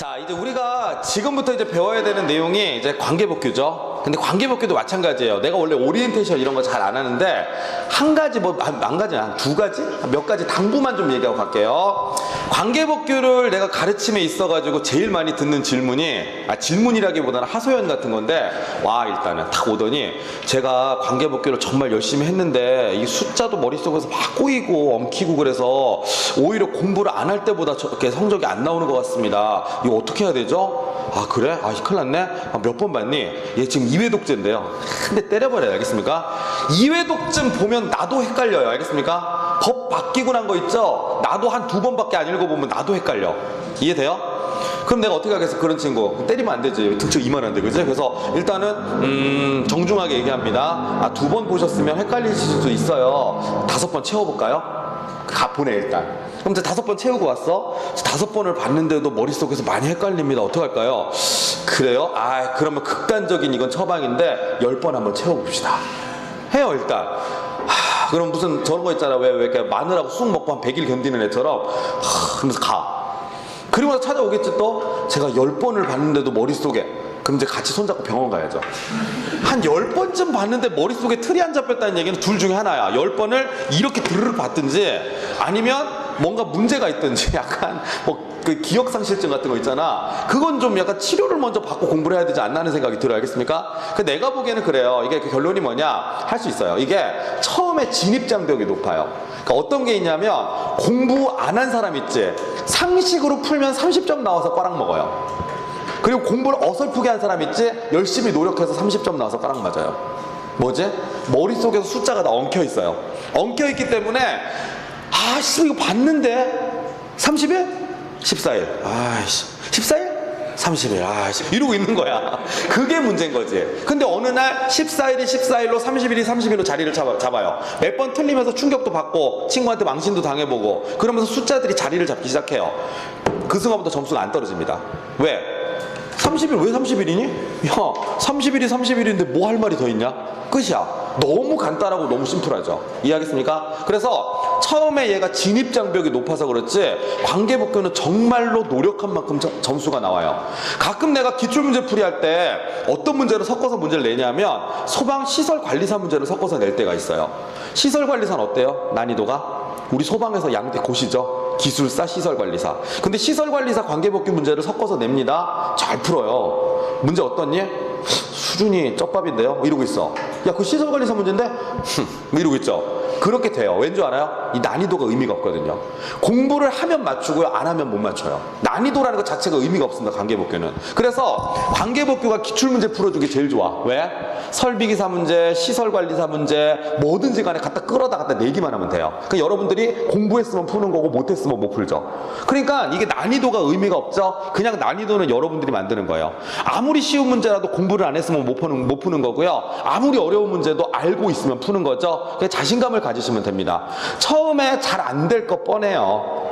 자, 이제 우리가 지금부터 이제 배워야 되는 내용이 이제 관계복귀죠. 근데 관계복귀도 마찬가지예요. 내가 원래 오리엔테이션 이런 거 잘 안 하는데 한 가지 한 가지, 한 두 가지, 몇 가지 당부만 좀 얘기하고 갈게요. 관계복귀를 내가 가르침에 있어가지고 제일 많이 듣는 질문이, 질문이라기보다는 하소연 같은 건데, 와, 일단은 딱 오더니 제가 관계복귀를 정말 열심히 했는데 이 숫자도 머릿속에서 막 꼬이고 엉키고 그래서 오히려 공부를 안 할 때보다 저렇게 성적이 안 나오는 것 같습니다. 이거 어떻게 해야 되죠? 아, 그래? 아, 큰일 났네? 몇 번 봤니? 얘 지금 2회 독재인데요. 근데 때려버려요. 알겠습니까? 2회 독점 보면 나도 헷갈려요. 알겠습니까? 법 바뀌고 난 거 있죠? 나도 한 두 번밖에 안 읽어보면 나도 헷갈려. 이해돼요? 그럼 내가 어떻게 하겠어? 그런 친구 때리면 안 되지. 등쳐 이만한데, 그지? 그래서 일단은 정중하게 얘기합니다. 두 번 보셨으면 헷갈리실 수도 있어요. 5번 채워볼까요? 보내 일단. 그럼 이제 5번 채우고 왔어? 5번을 봤는데도 머릿속에서 많이 헷갈립니다. 어떡할까요? 그래요? 그러면 극단적인 이건 처방인데 10번 한번 채워봅시다. 해요 일단. 그럼 무슨 저런 거 있잖아. 왜 이렇게 마늘하고 쑥 먹고 한 100일 견디는 애처럼 그러면서 가. 그리고 나서 찾아오겠지 또. 제가 10번을 봤는데도 머릿속에. 그럼 이제 같이 손잡고 병원 가야죠. 한 10번쯤 봤는데 머릿속에 틀이 안 잡혔다는 얘기는 둘 중에 하나야. 10번을 이렇게 드르륵 봤든지 아니면 뭔가 문제가 있든지, 약간 그 기억상실증 같은 거 있잖아. 그건 좀 약간 치료를 먼저 받고 공부를 해야 되지 않나 하는 생각이 들어요. 알겠습니까? 내가 보기에는 그래요. 이게 그 결론이 뭐냐? 할 수 있어요. 이게 처음에 진입장벽이 높아요. 그러니까 어떤 게 있냐면, 공부 안 한 사람 있지? 상식으로 풀면 30점 나와서 꽈락 먹어요. 그리고 공부를 어설프게 한 사람 있지? 열심히 노력해서 30점 나와서 까락 맞아요. 뭐지? 머릿속에서 숫자가 다 엉켜있어요. 엉켜있기 때문에 이거 봤는데 30일? 14일. 14일? 30일. 이러고 있는 거야. 그게 문제인 거지. 근데 어느 날 14일이 14일로 30일이 30일로 자리를 잡아요. 몇 번 틀리면서 충격도 받고 친구한테 망신도 당해보고 그러면서 숫자들이 자리를 잡기 시작해요. 그 순간부터 점수는 안 떨어집니다. 왜? 30일 왜 30일이니? 야, 30일이 30일인데 뭐 할 말이 더 있냐? 끝이야. 너무 간단하고 너무 심플하죠. 이해하겠습니까? 그래서 처음에 얘가 진입장벽이 높아서 그렇지, 관계복귀는 정말로 노력한 만큼 점수가 나와요. 가끔 내가 기출문제 풀이할 때 어떤 문제를 섞어서 문제를 내냐면 소방시설관리사 문제를 섞어서 낼 때가 있어요. 시설관리사는 어때요? 난이도가? 우리 소방에서 양대 고시죠. 기술사, 시설관리사. 근데 시설관리사 관계복귀 문제를 섞어서 냅니다. 잘 풀어요. 문제 어떻니? 수준이 쩝밥인데요? 이러고 있어. 야, 그 시설관리사 문제인데? 이러고 있죠. 그렇게 돼요. 왠지 알아요? 이 난이도가 의미가 없거든요. 공부를 하면 맞추고요, 안 하면 못 맞춰요. 난이도라는 것 자체가 의미가 없습니다, 관계복귀는. 그래서 관계복귀가 기출문제 풀어주기 제일 좋아. 왜? 설비기사 문제, 시설관리사 문제, 뭐든지 간에 갖다 끌어다 갖다 내기만 하면 돼요. 그러니까 여러분들이 공부했으면 푸는 거고 못했으면 못 풀죠. 그러니까 이게 난이도가 의미가 없죠. 그냥 난이도는 여러분들이 만드는 거예요. 아무리 쉬운 문제라도 공부를 안 했으면 못 푸는 거고요. 아무리 어려운 문제도 알고 있으면 푸는 거죠. 그냥 자신감을 가지시면 됩니다. 처음에 잘 안 될 거 뻔해요.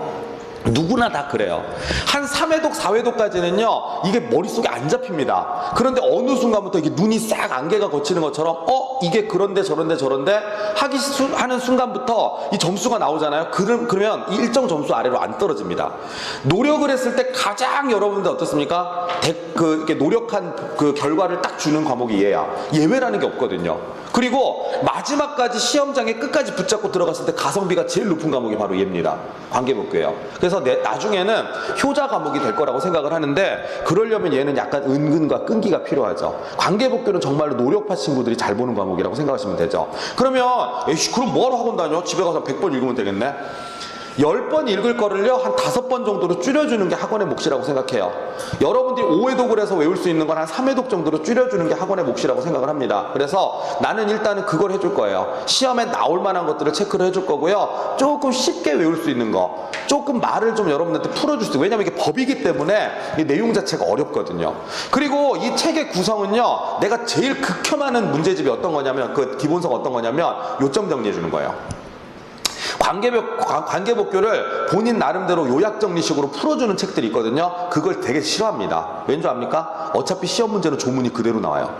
누구나 다 그래요. 한 3회독, 4회독까지는요, 이게 머릿속에 안 잡힙니다. 그런데 어느 순간부터 이게 눈이 싹 안개가 거치는 것처럼, 이게 그런데 저런데 하는 순간부터 이 점수가 나오잖아요. 그러면 일정 점수 아래로 안 떨어집니다. 노력을 했을 때 가장 여러분들 어떻습니까? 이렇게 노력한 그 결과를 딱 주는 과목이 얘야. 예외라는 게 없거든요. 그리고 마지막까지 시험장에 끝까지 붙잡고 들어갔을 때 가성비가 제일 높은 과목이 바로 얘입니다. 관계복귀예요. 그래서 나중에는 효자 과목이 될 거라고 생각을 하는데, 그러려면 얘는 약간 은근과 끈기가 필요하죠. 관계복귀는 정말로 노력파 친구들이 잘 보는 과목이라고 생각하시면 되죠. 그러면 그럼 뭐하러 학원 다녀? 집에 가서 100번 읽으면 되겠네. 10번 읽을 거를요, 한 5번 정도로 줄여주는 게 학원의 몫이라고 생각해요. 여러분들이 5회독을 해서 외울 수 있는 건 한 3회독 정도로 줄여주는 게 학원의 몫이라고 생각을 합니다. 그래서 나는 일단은 그걸 해줄 거예요. 시험에 나올 만한 것들을 체크를 해줄 거고요. 조금 쉽게 외울 수 있는 거, 조금 말을 좀 여러분들한테 풀어줄 수 있어요. 왜냐면 이게 법이기 때문에 이 내용 자체가 어렵거든요. 그리고 이 책의 구성은요, 내가 제일 극혐하는 문제집이 어떤 거냐면, 그 기본서가 어떤 거냐면 요점 정리해 주는 거예요. 관계복귀를 본인 나름대로 요약정리식으로 풀어주는 책들이 있거든요. 그걸 되게 싫어합니다. 왠지 압니까? 어차피 시험 문제는 조문이 그대로 나와요.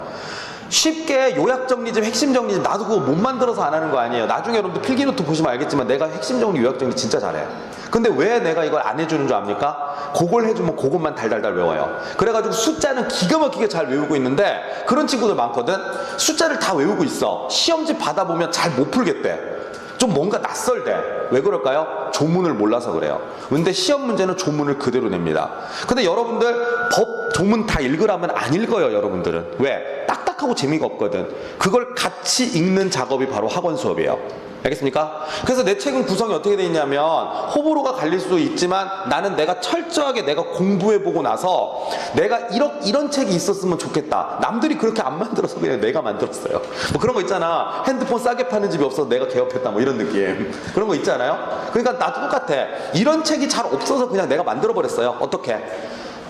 쉽게 요약 정리집, 핵심 정리집 나도 그거 못 만들어서 안 하는 거 아니에요. 나중에 여러분들 필기노트 보시면 알겠지만 내가 핵심 정리, 요약 정리 진짜 잘해. 근데 왜 내가 이걸 안 해주는 줄 압니까? 그걸 해주면 그것만 달달달 외워요. 그래가지고 숫자는 기가 막히게 잘 외우고 있는데 그런 친구들 많거든. 숫자를 다 외우고 있어. 시험지 받아보면 잘 못 풀겠대. 좀 뭔가 낯설대. 왜 그럴까요? 조문을 몰라서 그래요. 근데 시험 문제는 조문을 그대로 냅니다. 근데 여러분들 법 조문 다 읽으라면 안 읽어요. 여러분들은. 왜? 딱딱하고 재미가 없거든. 그걸 같이 읽는 작업이 바로 학원 수업이에요. 알겠습니까? 그래서 내 책은 구성이 어떻게 되어 있냐면 호불호가 갈릴 수도 있지만 나는 내가 철저하게 내가 공부해보고 나서 내가 이런 책이 있었으면 좋겠다. 남들이 그렇게 안 만들어서 그냥 내가 만들었어요. 뭐 그런 거 있잖아. 핸드폰 싸게 파는 집이 없어서 내가 개업했다 뭐 이런 느낌. 그런 거 있잖아요. 그러니까 나도 똑같아. 이런 책이 잘 없어서 그냥 내가 만들어버렸어요. 어떻게?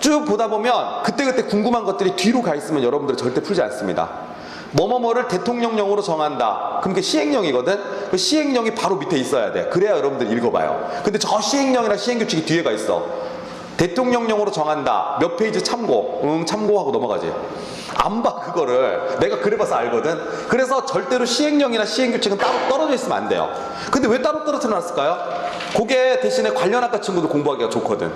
쭉 보다 보면 그때그때 궁금한 것들이 뒤로 가 있으면 여러분들은 절대 풀지 않습니다. 뭐뭐뭐를 대통령령으로 정한다. 그럼 그게 시행령이거든. 그 시행령이 바로 밑에 있어야 돼. 그래야 여러분들 읽어봐요. 근데 저 시행령이랑 시행규칙이 뒤에가 있어. 대통령령으로 정한다. 몇 페이지 참고. 참고하고 넘어가지. 안 봐 그거를. 내가 그래봐서 알거든. 그래서 절대로 시행령이나 시행규칙은 따로 떨어져 있으면 안 돼요. 근데 왜 따로 떨어져 놨을까요? 그게 대신에 관련학과 친구들 공부하기가 좋거든.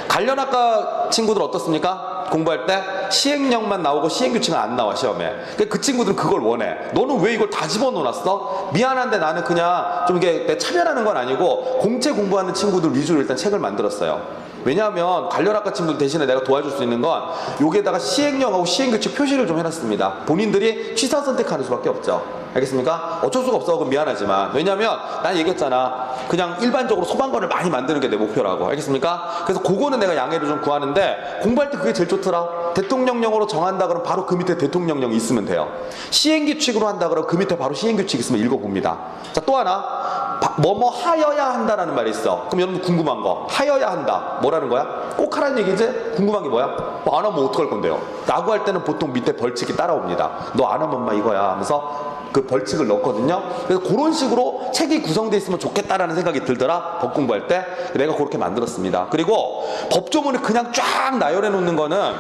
관련학과 친구들 어떻습니까? 공부할 때 시행령만 나오고 시행규칙은 안 나와 시험에. 그 친구들은 그걸 원해. 너는 왜 이걸 다 집어넣어놨어? 미안한데 나는 그냥 좀 이게 차별하는 건 아니고 공채 공부하는 친구들 위주로 일단 책을 만들었어요. 왜냐하면 관련학과 친구들 대신에 내가 도와줄 수 있는 건 여기에다가 시행령하고 시행규칙 표시를 좀 해놨습니다. 본인들이 취사 선택하는 수밖에 없죠. 알겠습니까? 어쩔 수가 없어. 그건 미안하지만. 왜냐면 난 얘기했잖아. 그냥 일반적으로 소방관을 많이 만드는 게 내 목표라고. 알겠습니까? 그래서 그거는 내가 양해를 좀 구하는데 공부할 때 그게 제일 좋더라. 대통령령으로 정한다 그러면 바로 그 밑에 대통령령이 있으면 돼요. 시행규칙으로 한다 그러면 그 밑에 바로 시행규칙 있으면 읽어봅니다. 자, 또 하나. 뭐뭐 하여야 한다라는 말이 있어. 그럼 여러분 궁금한 거. 하여야 한다. 뭐라는 거야? 꼭 하라는 얘기지? 궁금한 게 뭐야? 뭐 안 하면 어떡할 건데요? 라고 할 때는 보통 밑에 벌칙이 따라옵니다. 너 안 하면 막 이거야 하면서 그 벌칙을 넣거든요. 그래서 그런 식으로 책이 구성되어 있으면 좋겠다라는 생각이 들더라. 법 공부할 때. 내가 그렇게 만들었습니다. 그리고 법조문을 그냥 쫙 나열해 놓는 거는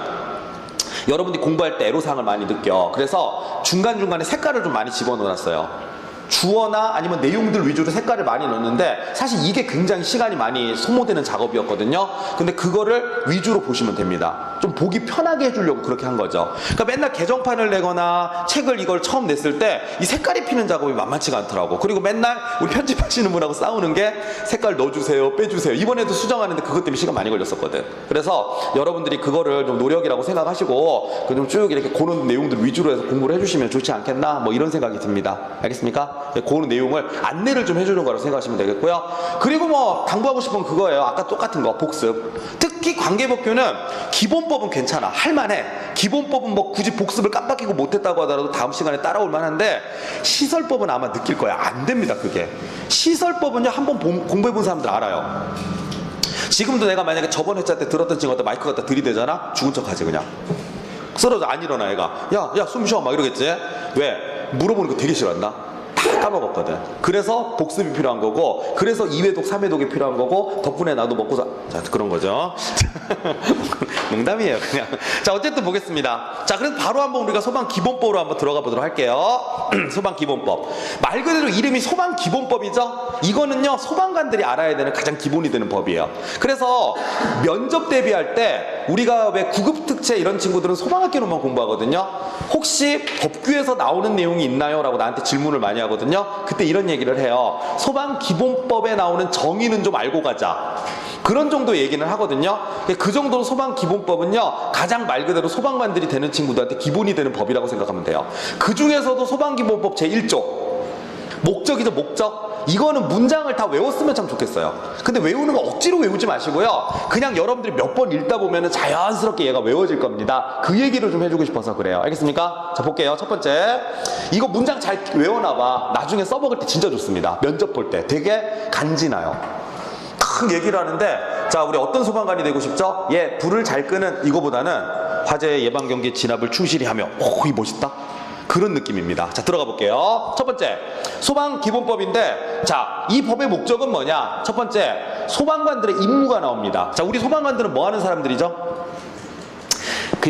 여러분들이 공부할 때 애로사항을 많이 느껴. 그래서 중간중간에 색깔을 좀 많이 집어넣어놨어요. 주어나 아니면 내용들 위주로 색깔을 많이 넣는데 사실 이게 굉장히 시간이 많이 소모되는 작업이었거든요. 근데 그거를 위주로 보시면 됩니다. 좀 보기 편하게 해주려고 그렇게 한 거죠. 그러니까 맨날 개정판을 내거나 책을 이걸 처음 냈을 때 이 색깔이 피는 작업이 만만치가 않더라고. 그리고 맨날 우리 편집하시는 분하고 싸우는 게 색깔 넣어주세요 빼주세요. 이번에도 수정하는데 그것 때문에 시간 많이 걸렸었거든. 그래서 여러분들이 그거를 좀 노력이라고 생각하시고 좀 쭉 이렇게 그런 내용들 위주로 해서 공부를 해주시면 좋지 않겠나 뭐 이런 생각이 듭니다. 알겠습니까? 그 내용을 안내를 좀 해주는 거라고 생각하시면 되겠고요. 그리고 뭐 당부하고 싶은 그거예요. 아까 똑같은 거 복습. 특히 관계법규는 기본법은 괜찮아. 할만해. 기본법은 뭐 굳이 복습을 깜빡이고 못했다고 하더라도 다음 시간에 따라올 만한데 시설법은 아마 느낄 거야. 안 됩니다 그게. 시설법은요 한번 공부해본 사람들 알아요. 지금도 내가 만약에 저번 회차 때 들었던 친구한테 마이크 갖다 들이대잖아? 죽은 척하지 그냥. 쓰러져 안 일어나 애가. 야 숨 쉬어 막 이러겠지. 왜? 물어보는 거 되게 싫어한다. 다 까먹었거든. 그래서 복습이 필요한 거고, 그래서 2회독 3회독이 필요한 거고, 덕분에 나도 먹고 자 그런 거죠. 농담이에요 그냥. 자 어쨌든 보겠습니다. 자 그래서 바로 한번 우리가 소방기본법으로 한번 들어가 보도록 할게요. 소방기본법. 말 그대로 이름이 소방기본법이죠. 이거는요 소방관들이 알아야 되는 가장 기본이 되는 법이에요. 그래서 면접 대비할 때 우리가 왜 구급특채 이런 친구들은 소방학개론만 공부하거든요. 혹시 법규에서 나오는 내용이 있나요? 라고 나한테 질문을 많이 하거든요. 그때 이런 얘기를 해요. 소방기본법에 나오는 정의는 좀 알고 가자. 그런 정도 얘기는 하거든요. 그 정도로 소방기본법은요 가장 말 그대로 소방관들이 되는 친구들한테 기본이 되는 법이라고 생각하면 돼요. 그 중에서도 소방기본법 제1조 목적이죠. 목적. 이거는 문장을 다 외웠으면 참 좋겠어요. 근데 외우는 거 억지로 외우지 마시고요. 그냥 여러분들이 몇 번 읽다 보면은 자연스럽게 얘가 외워질 겁니다. 그 얘기를 좀 해주고 싶어서 그래요. 알겠습니까? 자 볼게요. 첫 번째, 이거 문장 잘 외워놔봐. 나중에 써먹을 때 진짜 좋습니다. 면접 볼 때 되게 간지나요. 큰 얘기를 하는데, 자 우리 어떤 소방관이 되고 싶죠? 예, 불을 잘 끄는 이거보다는 화재 예방 경계 진압을 충실히 하며. 오, 이 멋있다. 그런 느낌입니다. 자 들어가 볼게요. 첫 번째 소방기본법인데, 자 이 법의 목적은 뭐냐? 첫 번째 소방관들의 임무가 나옵니다. 자 우리 소방관들은 뭐 하는 사람들이죠?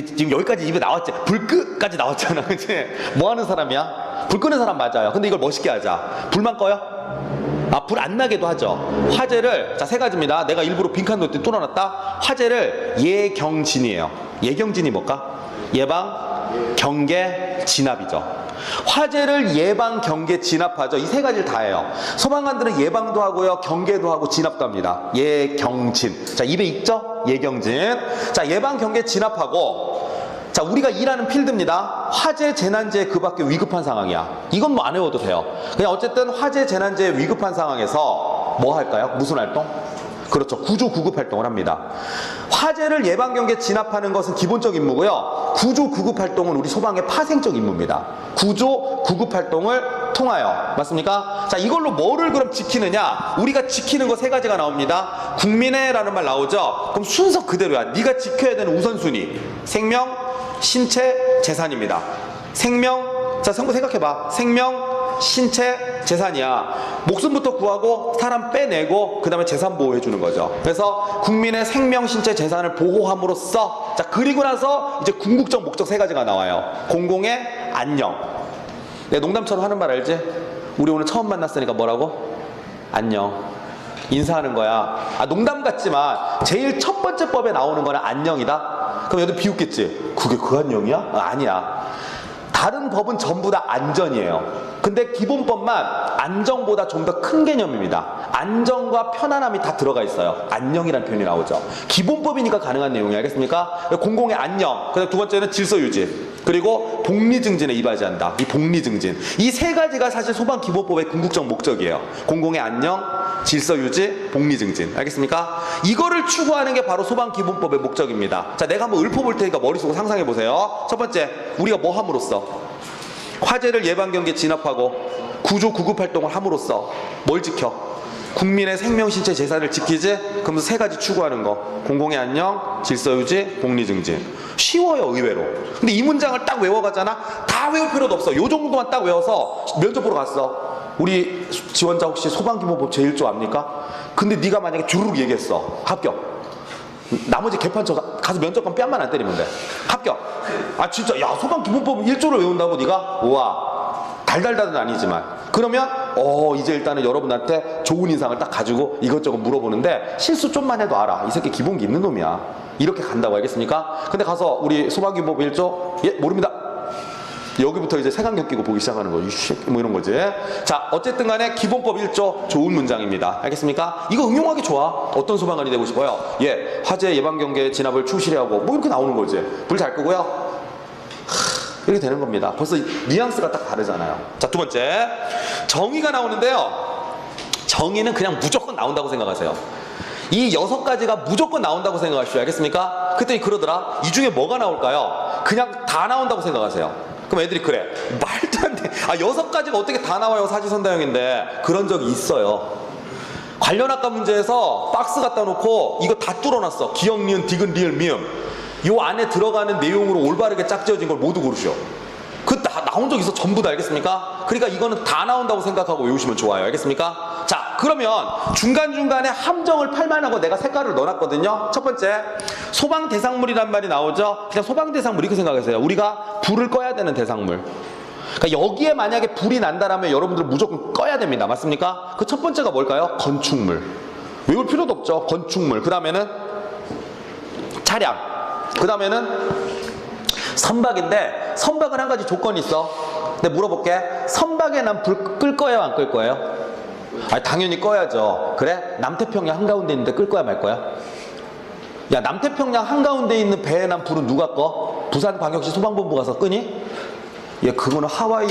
지금 여기까지 입에 나왔지. 불 끄까지 나왔잖아. 그치? 뭐 하는 사람이야? 불 끄는 사람 맞아요. 근데 이걸 멋있게 하자. 불만 꺼요? 불 안 나게도 하죠. 화재를, 자, 세 가지입니다. 내가 일부러 빈칸 놓을 때 뚫어놨다. 화재를 예경진이에요. 예경진이 뭘까? 예방, 경계, 진압이죠. 화재를 예방, 경계, 진압하죠. 이 세 가지를 다 해요. 소방관들은 예방도 하고요, 경계도 하고, 진압도 합니다. 예경진. 자, 입에 익죠? 예경진. 자, 예방, 경계, 진압하고, 자, 우리가 일하는 필드입니다. 화재, 재난재해 그 밖에 위급한 상황이야. 이건 뭐 안 외워도 돼요. 그냥 어쨌든 화재, 재난재해 위급한 상황에서 뭐 할까요? 무슨 활동? 그렇죠. 구조 구급 활동을 합니다. 화재를 예방, 경계, 진압하는 것은 기본적 임무고요. 구조 구급 활동은 우리 소방의 파생적 임무입니다. 구조 구급 활동을 통하여, 맞습니까? 자, 이걸로 뭐를 그럼 지키느냐? 우리가 지키는 거 세 가지가 나옵니다. 국민의라는 말 나오죠? 그럼 순서 그대로야. 네가 지켜야 되는 우선순위. 생명, 신체, 재산입니다. 생명, 자, 생각해봐. 생명, 신체, 재산이야. 목숨부터 구하고 사람 빼내고 그 다음에 재산 보호해주는 거죠. 그래서 국민의 생명, 신체, 재산을 보호함으로써, 자, 그리고 나서 이제 궁극적 목적 세 가지가 나와요. 공공의 안녕. 내가 농담처럼 하는 말 알지? 우리 오늘 처음 만났으니까 뭐라고? 안녕. 인사하는 거야. 농담 같지만 제일 첫 번째 법에 나오는 거는 안녕이다. 그럼 얘도 비웃겠지? 그게 그 안녕이야? 아니야. 다른 법은 전부 다 안전이에요. 근데 기본법만 안정보다 좀 더 큰 개념입니다. 안정과 편안함이 다 들어가 있어요. 안녕이라는 표현이 나오죠. 기본법이니까 가능한 내용이, 알겠습니까? 공공의 안녕. 그다음 두 번째는 질서 유지. 그리고 복리 증진에 이바지한다. 이 복리 증진. 이 세 가지가 사실 소방 기본법의 궁극적 목적이에요. 공공의 안녕, 질서 유지, 복리 증진. 알겠습니까? 이거를 추구하는 게 바로 소방 기본법의 목적입니다. 자, 내가 한번 읊어볼 테니까 머릿속으로 상상해 보세요. 첫 번째, 우리가 뭐 함으로써? 화재를 예방, 경계, 진압하고 구조 구급 활동을 함으로써 뭘 지켜? 국민의 생명, 신체, 재산을 지키지? 그러면서 세 가지 추구하는 거. 공공의 안녕, 질서 유지, 복리 증진. 쉬워요, 의외로. 근데 이 문장을 딱 외워가잖아? 다 외울 필요도 없어. 요 정도만 딱 외워서 면접 보러 갔어. 우리 지원자 혹시 소방기본법 제1조 압니까? 근데 네가 만약에 주르륵 얘기했어. 합격. 나머지 개판 쳐 가서 면접관 뺨만 안 때리면 돼. 합격. 진짜, 야, 소방기본법 1조를 외운다고 네가? 우와. 달달달은 아니지만. 그러면 이제 일단은 여러분한테 좋은 인상을 딱 가지고 이것저것 물어보는데 실수 좀만 해도 알아. 이 새끼 기본기 있는 놈이야. 이렇게 간다고, 알겠습니까? 근데 가서 우리 소방기본법 1조, 예, 모릅니다. 여기부터 이제 색안경 끼고 보기 시작하는 거. 뭐 이런 거지. 자, 어쨌든 간에 기본법 1조 좋은 문장입니다. 알겠습니까? 이거 응용하기 좋아. 어떤 소방관이 되고 싶어요? 예, 화재 예방, 경계, 진압을 충실히 하고 뭐 이렇게 나오는 거지. 불 잘 끄고요. 이렇게 되는 겁니다. 벌써 뉘앙스가 딱 다르잖아요. 자, 두 번째, 정의가 나오는데요. 정의는 그냥 무조건 나온다고 생각하세요. 이 6가지가 무조건 나온다고 생각하시죠. 알겠습니까? 그랬더니 그러더라. 이 중에 뭐가 나올까요? 그냥 다 나온다고 생각하세요. 그럼 애들이 그래. 말도 안 돼. 6가지가 어떻게 다 나와요? 사지선다형인데. 그런 적이 있어요. 관련 학과 문제에서 박스 갖다 놓고 이거 다 뚫어놨어. 기역, 니은, 디귿, 리을, 미음. 요 안에 들어가는 내용으로 올바르게 짝지어진 걸 모두 고르셔. 그 다 나온 적 있어. 전부 다. 알겠습니까? 그러니까 이거는 다 나온다고 생각하고 외우시면 좋아요. 알겠습니까? 자, 그러면 중간중간에 함정을 팔만하고 내가 색깔을 넣어놨거든요. 첫 번째, 소방 대상물이란 말이 나오죠. 그냥 소방 대상물 이렇게 생각하세요. 우리가 불을 꺼야 되는 대상물. 그러니까 여기에 만약에 불이 난다라면 여러분들 무조건 꺼야 됩니다. 맞습니까? 그 첫 번째가 뭘까요? 건축물. 외울 필요도 없죠. 건축물. 그 다음에는 차량. 그 다음에는 선박인데, 선박은 한 가지 조건이 있어. 근데 물어볼게. 선박에 난 불 끌 거예요, 안 끌 거예요? 당연히 꺼야죠. 그래? 남태평양 한가운데 있는데 끌 거야, 말 거야? 야, 남태평양 한가운데 있는 배에 난 불은 누가 꺼? 부산광역시 소방본부 가서 끄니? 예, 그거는 하와이,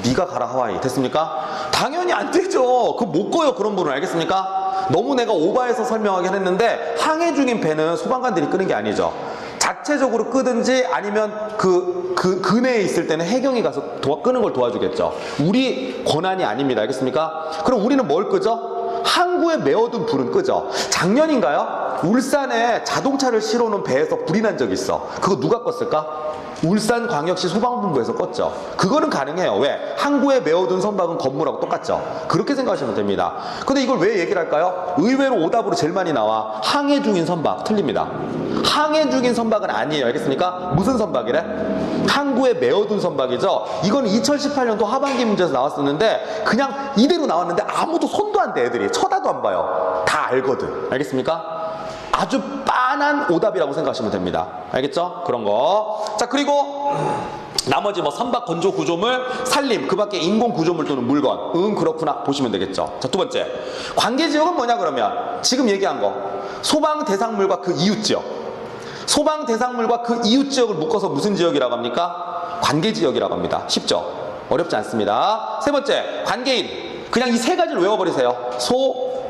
네가 가라 하와이. 됐습니까? 당연히 안 되죠. 그거 못 꺼요, 그런 불은. 알겠습니까? 너무 내가 오바해서 설명하긴 했는데, 항해 중인 배는 소방관들이 끄는 게 아니죠. 자체적으로 끄든지 아니면 근해에 있을 때는 해경이 가서 끄는 걸 도와주겠죠. 우리 권한이 아닙니다. 알겠습니까? 그럼 우리는 뭘 끄죠? 항구에 메어둔 불은 끄죠. 작년인가요? 울산에 자동차를 실어놓은 배에서 불이 난 적이 있어. 그거 누가 껐을까? 울산광역시 소방본부에서 껐죠. 그거는 가능해요. 왜? 항구에 메어둔 선박은 건물하고 똑같죠. 그렇게 생각하시면 됩니다. 근데 이걸 왜 얘기를 할까요? 의외로 오답으로 제일 많이 나와. 항해 중인 선박. 틀립니다. 항해 중인 선박은 아니에요. 알겠습니까? 무슨 선박이래? 항구에 메어둔 선박이죠. 이건 2018년도 하반기 문제에서 나왔었는데 그냥 이대로 나왔는데 아무도 손도 안 대. 애들이 쳐다도 안 봐요. 다 알거든. 알겠습니까? 아주 빤한 오답이라고 생각하시면 됩니다. 알겠죠? 그런 거. 자, 그리고 나머지 뭐 선박 건조 구조물, 산림, 그 밖에 인공 구조물 또는 물건. 그렇구나. 보시면 되겠죠. 자, 두 번째. 관계지역은 뭐냐 그러면 지금 얘기한 거. 소방 대상물과 그 이웃 지역. 소방 대상물과 그 이웃 지역을 묶어서 무슨 지역이라고 합니까? 관계지역이라고 합니다. 쉽죠? 어렵지 않습니다. 세 번째. 관계인. 그냥 이 세 가지를 외워버리세요.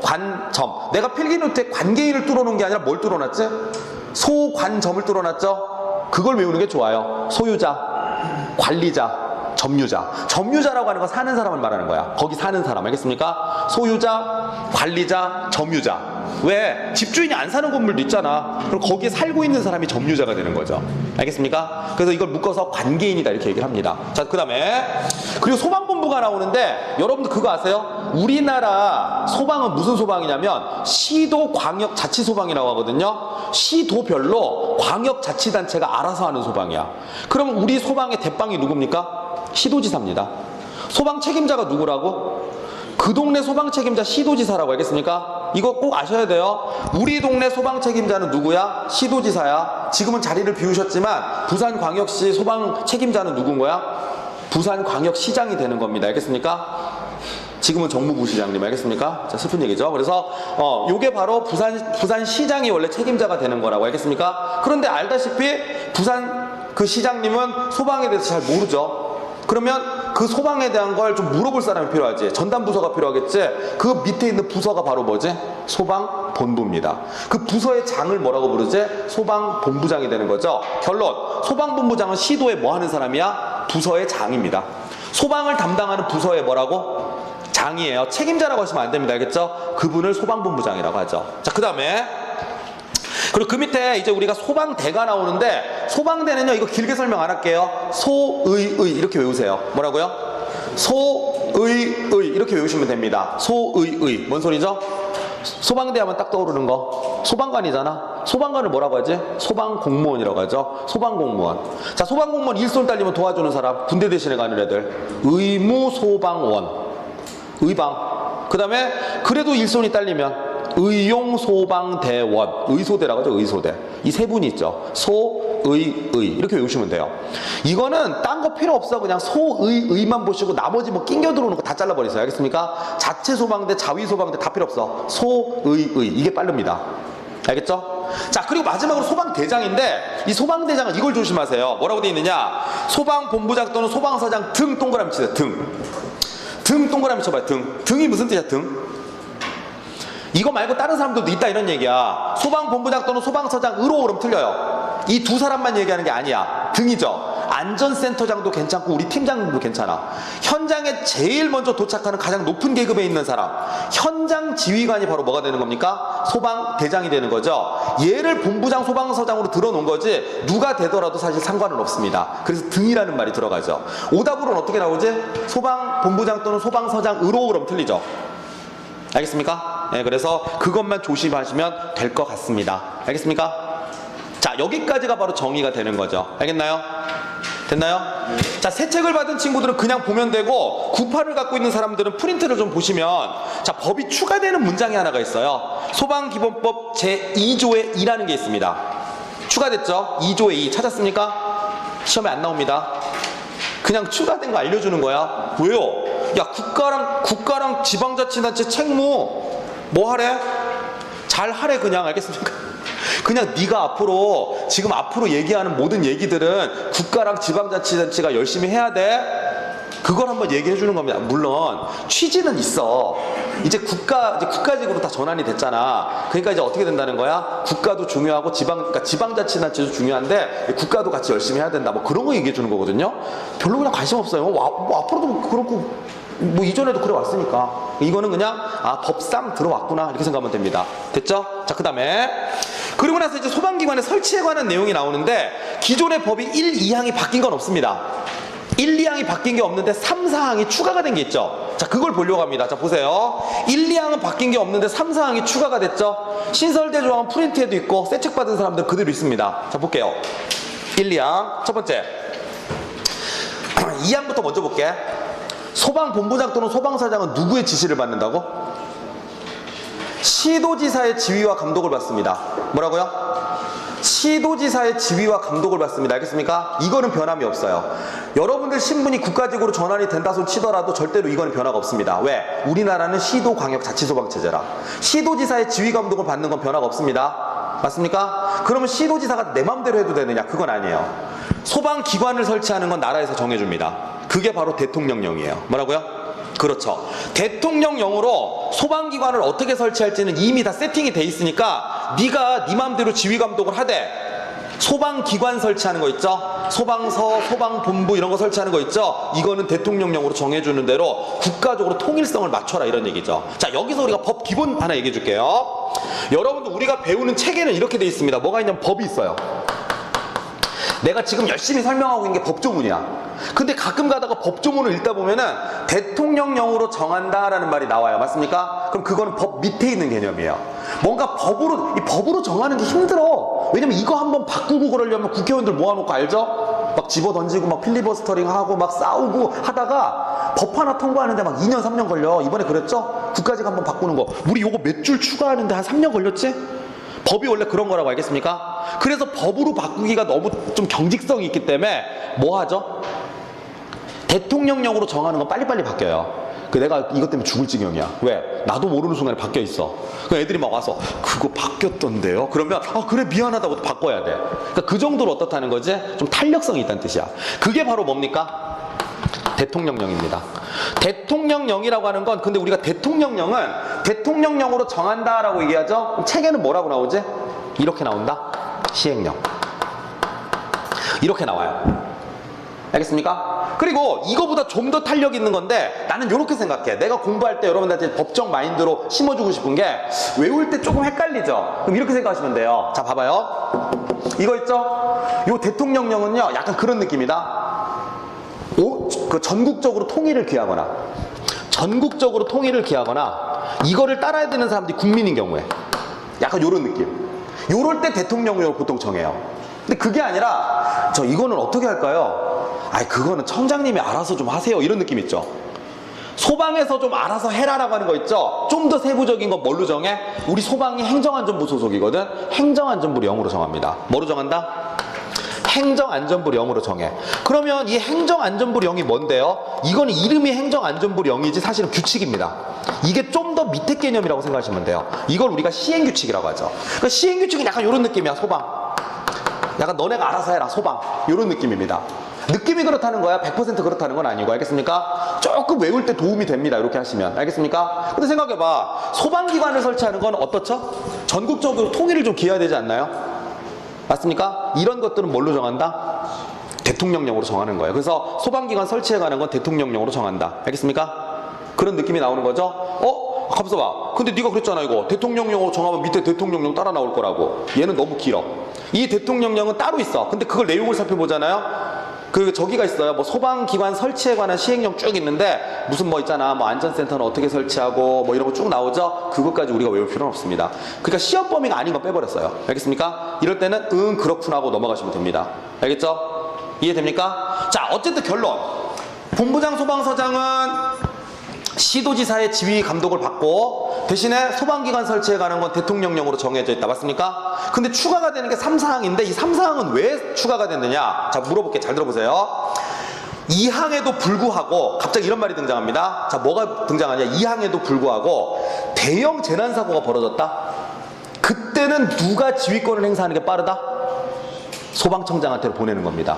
관점. 내가 필기노트에 관계인을 뚫어놓은 게 아니라 뭘 뚫어놨지? 소관점을 뚫어놨죠? 그걸 외우는 게 좋아요. 소유자, 관리자, 점유자. 점유자라고 하는 건 사는 사람을 말하는 거야. 거기 사는 사람. 알겠습니까? 소유자, 관리자, 점유자. 왜? 집주인이 안 사는 건물도 있잖아. 그럼 거기에 살고 있는 사람이 점유자가 되는 거죠. 알겠습니까? 그래서 이걸 묶어서 관계인이다 이렇게 얘기를 합니다. 자, 그 다음에 그리고 소방본부가 나오는데 여러분들 그거 아세요? 우리나라 소방은 무슨 소방이냐면 시도 광역 자치소방이라고 하거든요. 시도별로 광역자치단체가 알아서 하는 소방이야. 그럼 우리 소방의 대빵이 누굽니까? 시도지사입니다. 소방 책임자가 누구라고? 그 동네 소방 책임자 시도지사라고. 알겠습니까? 이거 꼭 아셔야 돼요. 우리 동네 소방 책임자는 누구야? 시도지사야. 지금은 자리를 비우셨지만 부산광역시 소방 책임자는 누군 거야? 부산광역시장이 되는 겁니다. 알겠습니까? 지금은 정무부시장님. 알겠습니까? 자, 슬픈 얘기죠. 그래서 요게 바로 부산시장이 원래 책임자가 되는 거라고. 알겠습니까? 그런데 알다시피 부산 그 시장님은 소방에 대해서 잘 모르죠. 그러면 그 소방에 대한 걸 좀 물어볼 사람이 필요하지. 전담 부서가 필요하겠지. 그 밑에 있는 부서가 바로 뭐지? 소방본부입니다. 그 부서의 장을 뭐라고 부르지? 소방본부장이 되는 거죠. 결론. 소방본부장은 시도에 뭐 하는 사람이야? 부서의 장입니다. 소방을 담당하는 부서의 뭐라고? 장이에요. 책임자라고 하시면 안 됩니다. 알겠죠? 그분을 소방본부장이라고 하죠. 자, 그 다음에 그리고 그 밑에 이제 우리가 소방대가 나오는데 소방대는요, 이거 길게 설명 안 할게요. 소의의 이렇게 외우세요. 뭐라고요? 소의의 이렇게 외우시면 됩니다. 소의의. 뭔 소리죠? 소방대 하면 딱 떠오르는 거. 소방관이잖아. 소방관을 뭐라고 하지? 소방공무원이라고 하죠. 소방공무원. 자, 소방공무원 일손 딸리면 도와주는 사람. 군대 대신에 가는 애들. 의무소방원. 의방. 그 다음에 그래도 일손이 딸리면 의용소방대원, 의소대라고 하죠. 의소대. 이 세 분이 있죠. 소의의 이렇게 외우시면 돼요. 이거는 딴 거 필요 없어. 그냥 소의의만 보시고 나머지 뭐 낑겨 들어오는 거 다 잘라버리세요. 알겠습니까? 자체소방대, 자위소방대 다 필요 없어. 소의의 이게 빠릅니다. 알겠죠? 자, 그리고 마지막으로 소방대장인데 이 소방대장은 이걸 조심하세요. 뭐라고 돼 있느냐? 소방본부장 또는 소방서장 등 동그라미 치세요. 등 동그라미 쳐봐요. 등이 무슨 뜻이야? 등. 이거 말고 다른 사람들도 있다 이런 얘기야. 소방본부장 또는 소방서장으로 그럼 틀려요. 이 두 사람만 얘기하는 게 아니야. 등이죠. 안전센터장도 괜찮고 우리 팀장님도 괜찮아. 현장에 제일 먼저 도착하는 가장 높은 계급에 있는 사람, 현장 지휘관이 바로 뭐가 되는 겁니까? 소방대장이 되는 거죠. 얘를 본부장 소방서장으로 들어놓은 거지 누가 되더라도 사실 상관은 없습니다. 그래서 등이라는 말이 들어가죠. 오답으로는 어떻게 나오지? 소방본부장 또는 소방서장으로 그럼 틀리죠. 알겠습니까? 네, 그래서 그것만 조심하시면 될 것 같습니다. 알겠습니까? 자, 여기까지가 바로 정의가 되는 거죠. 알겠나요? 됐나요? 자, 새 책을 받은 친구들은 그냥 보면 되고 구판을 갖고 있는 사람들은 프린트를 좀 보시면 자, 법이 추가되는 문장이 하나가 있어요. 소방기본법 제2조의 2라는 게 있습니다. 추가됐죠? 2조의 2 찾았습니까? 시험에 안 나옵니다. 그냥 추가된 거 알려주는 거야. 왜요? 야, 국가랑 지방자치단체 책무 뭐 하래? 잘 하래. 그냥. 알겠습니까? 그냥 네가 앞으로 얘기하는 모든 얘기들은 국가랑 지방자치단체가 열심히 해야 돼. 그걸 한번 얘기해 주는 겁니다. 물론 취지는 있어. 이제 국가직으로 다 전환이 됐잖아. 그러니까 이제 어떻게 된다는 거야? 국가도 중요하고 그러니까 지방자치단체도 중요한데 국가도 같이 열심히 해야 된다. 뭐 그런 거 얘기해 주는 거거든요. 별로 그냥 관심 없어요. 뭐 앞으로도 그렇고 뭐 이전에도 그래 왔으니까 이거는 그냥 법상 들어왔구나 이렇게 생각하면 됩니다. 됐죠? 자, 그 다음에 그리고 나서 이제 소방기관의 설치에 관한 내용이 나오는데 기존의 법이 1, 2항이 바뀐 건 없습니다. 1, 2항이 바뀐 게 없는데 3, 4항이 추가가 된 게 있죠. 자, 그걸 보려고 합니다. 자, 보세요. 1, 2항은 바뀐 게 없는데 3, 4항이 추가가 됐죠. 신설대 조항은 프린트에도 있고 새 책 받은 사람들 그대로 있습니다. 자, 볼게요. 1, 2항 첫 번째 2항부터 먼저 볼게. 소방본부장 또는 소방사장은 누구의 지시를 받는다고? 시도지사의 지휘와 감독을 받습니다. 뭐라고요? 시도지사의 지휘와 감독을 받습니다. 알겠습니까? 이거는 변함이 없어요. 여러분들 신분이 국가직으로 전환이 된다 손 치더라도 절대로 이거는 변화가 없습니다. 왜? 우리나라는 시도광역자치소방체제라. 시도지사의 지휘 감독을 받는 건 변화가 없습니다. 맞습니까? 그러면 시도지사가 내 맘대로 해도 되느냐? 그건 아니에요. 소방기관을 설치하는 건 나라에서 정해줍니다. 그게 바로 대통령령이에요. 뭐라고요? 그렇죠. 대통령령으로 소방기관을 어떻게 설치할지는 이미 다 세팅이 돼 있으니까 네가 네 맘대로 지휘감독을 하되 소방기관 설치하는 거 있죠? 소방서, 소방본부 이런 거 설치하는 거 있죠? 이거는 대통령령으로 정해주는 대로 국가적으로 통일성을 맞춰라 이런 얘기죠. 자, 여기서 우리가 법 기본 하나 얘기해 줄게요. 여러분들 우리가 배우는 책에는 이렇게 돼 있습니다. 뭐가 있냐면 법이 있어요. 내가 지금 열심히 설명하고 있는 게 법조문이야. 근데 가끔 가다가 법조문을 읽다 보면은 대통령령으로 정한다라는 말이 나와요. 맞습니까? 그럼 그거는 법 밑에 있는 개념이에요. 뭔가 법으로 정하는 게 힘들어. 왜냐면 이거 한번 바꾸고 그러려면 국회의원들 모아놓고 알죠? 막 집어 던지고 막 필리버스터링 하고 막 싸우고 하다가 법 하나 통과하는데 막 2년 3년 걸려. 이번에 그랬죠? 국가직 한번 바꾸는 거. 우리 요거 몇 줄 추가하는데 한 3년 걸렸지? 법이 원래 그런 거라고 알겠습니까? 그래서 법으로 바꾸기가 너무 좀 경직성이 있기 때문에 뭐 하죠? 대통령령으로 정하는 건 빨리빨리 바뀌어요. 내가 이것 때문에 죽을 지경이야. 왜? 나도 모르는 순간에 바뀌어 있어. 애들이 막 와서 그거 바뀌었던데요? 그러면 그래 미안하다고 바꿔야 돼. 그러니까 그 정도로 어떻다는 거지? 좀 탄력성이 있다는 뜻이야. 그게 바로 뭡니까? 대통령령입니다. 대통령령이라고 하는 건 근데 우리가 대통령령은 대통령령으로 정한다라고 얘기하죠. 그럼 책에는 뭐라고 나오지? 이렇게 나온다. 시행령. 이렇게 나와요. 알겠습니까? 그리고 이거보다 좀 더 탄력 있는 건데 나는 이렇게 생각해. 내가 공부할 때 여러분들한테 법정 마인드로 심어주고 싶은 게 외울 때 조금 헷갈리죠? 그럼 이렇게 생각하시면 돼요. 자, 봐봐요. 이거 있죠? 요 대통령령은요 약간 그런 느낌이다. 전국적으로 통일을 기하거나 이거를 따라야 되는 사람들이 국민인 경우에 약간 요런 느낌. 요럴 때 대통령령을 보통 정해요. 근데 그게 아니라 이거는 어떻게 할까요? 그거는 청장님이 알아서 좀 하세요. 이런 느낌 있죠. 소방에서 좀 알아서 해라라고 하는 거 있죠. 좀 더 세부적인 건 뭘로 정해? 우리 소방이 행정안전부 소속이거든. 행정안전부를 0으로 정합니다. 뭐로 정한다? 행정안전부 0으로 정해. 그러면 이 행정안전부 0이 뭔데요? 이거는 이름이 행정안전부 0이지 사실은 규칙입니다. 이게 좀 더 밑에 개념이라고 생각하시면 돼요. 이걸 우리가 시행규칙이라고 하죠. 그러니까 시행규칙은 약간 이런 느낌이야. 소방 약간 너네가 알아서 해라. 소방 이런 느낌입니다. 느낌이 그렇다는 거야. 100% 그렇다는 건 아니고. 알겠습니까? 조금 외울 때 도움이 됩니다. 이렇게 하시면. 알겠습니까? 근데 생각해봐. 소방기관을 설치하는 건 어떻죠? 전국적으로 통일을 좀 기해야 되지 않나요? 맞습니까? 이런 것들은 뭘로 정한다? 대통령령으로 정하는 거예요. 그래서 소방기관 설치에 관한 건 대통령령으로 정한다. 알겠습니까? 그런 느낌이 나오는 거죠? 가만있어 봐. 근데 네가 그랬잖아. 이거 대통령령으로 정하면 밑에 대통령령 따라 나올 거라고. 얘는 너무 길어. 이 대통령령은 따로 있어. 근데 그걸 내용을 살펴보잖아요. 저기가 있어요. 뭐 소방기관 설치에 관한 시행령 쭉 있는데 무슨 뭐 있잖아. 뭐 안전센터는 어떻게 설치하고 뭐 이런 거 쭉 나오죠. 그것까지 우리가 외울 필요는 없습니다. 그러니까 시험 범위가 아닌 거 빼버렸어요. 알겠습니까? 이럴 때는 그렇구나 하고 넘어가시면 됩니다. 알겠죠? 이해됩니까? 자, 어쨌든 결론. 본부장 소방서장은 시도지사의 지휘 감독을 받고 대신에 소방기관 설치에 관한 건 대통령령으로 정해져 있다. 맞습니까? 근데 추가가 되는 게 3, 4항인데 이 3, 4항은 왜 추가가 됐느냐? 자, 물어볼게. 잘 들어보세요. 2항에도 불구하고 갑자기 이런 말이 등장합니다. 자, 뭐가 등장하냐? 2항에도 불구하고 대형 재난사고가 벌어졌다. 그때는 누가 지휘권을 행사하는 게 빠르다? 소방청장한테 보내는 겁니다.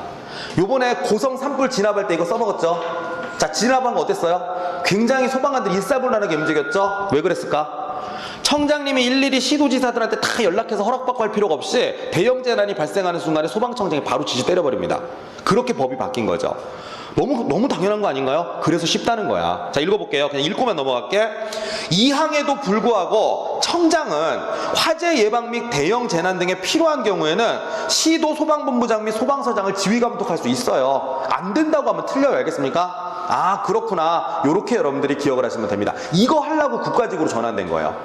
요번에 고성 산불 진압할 때 이거 써먹었죠? 자, 진압한 거 어땠어요? 굉장히 소방관들이 일사불란하게 움직였죠? 왜 그랬을까? 청장님이 일일이 시도지사들한테 다 연락해서 허락받고 할 필요가 없이 대형 재난이 발생하는 순간에 소방청장이 바로 지시 때려버립니다. 그렇게 법이 바뀐 거죠. 너무 당연한 거 아닌가요? 그래서 쉽다는 거야. 자, 읽어볼게요. 그냥 읽고만 넘어갈게. 이 항에도 불구하고 청장은 화재 예방 및 대형 재난 등에 필요한 경우에는 시도 소방본부장 및 소방서장을 지휘 감독할 수 있어요. 안 된다고 하면 틀려요. 알겠습니까? 아, 그렇구나. 요렇게 여러분들이 기억을 하시면 됩니다. 이거 하려고 국가직으로 전환된 거예요.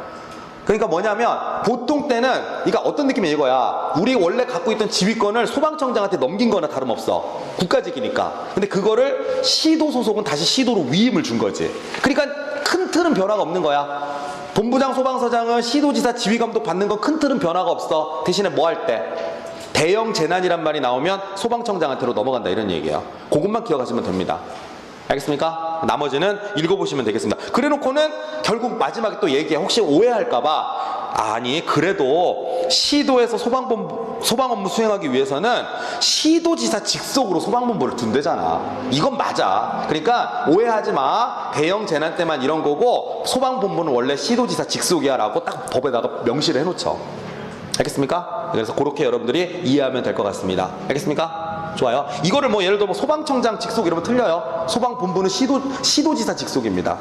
그러니까 뭐냐면 보통 때는 그러니까 어떤 느낌이 이거야. 우리 원래 갖고 있던 지휘권을 소방청장한테 넘긴 거나 다름없어. 국가직이니까. 근데 그거를 시도 소속은 다시 시도로 위임을 준 거지. 그러니까 큰 틀은 변화가 없는 거야. 본부장 소방서장은 시도지사 지휘감독 받는 건 큰 틀은 변화가 없어. 대신에 뭐 할 때? 대형 재난이란 말이 나오면 소방청장한테로 넘어간다 이런 얘기예요. 그것만 기억하시면 됩니다. 알겠습니까? 나머지는 읽어보시면 되겠습니다. 그래놓고는 결국 마지막에 또 얘기해. 혹시 오해할까봐 아니 그래도 시도에서 소방 업무 수행하기 위해서는 시도지사 직속으로 소방본부를 둔대잖아. 이건 맞아. 그러니까 오해하지 마. 대형 재난 때만 이런 거고 소방본부는 원래 시도지사 직속이야 라고 딱 법에다가 명시를 해놓죠. 알겠습니까? 그래서 그렇게 여러분들이 이해하면 될 것 같습니다. 알겠습니까? 좋아요. 이거를 뭐 예를 들어 뭐 소방청장 직속 이러면 틀려요. 소방본부는 시도지사 직속입니다.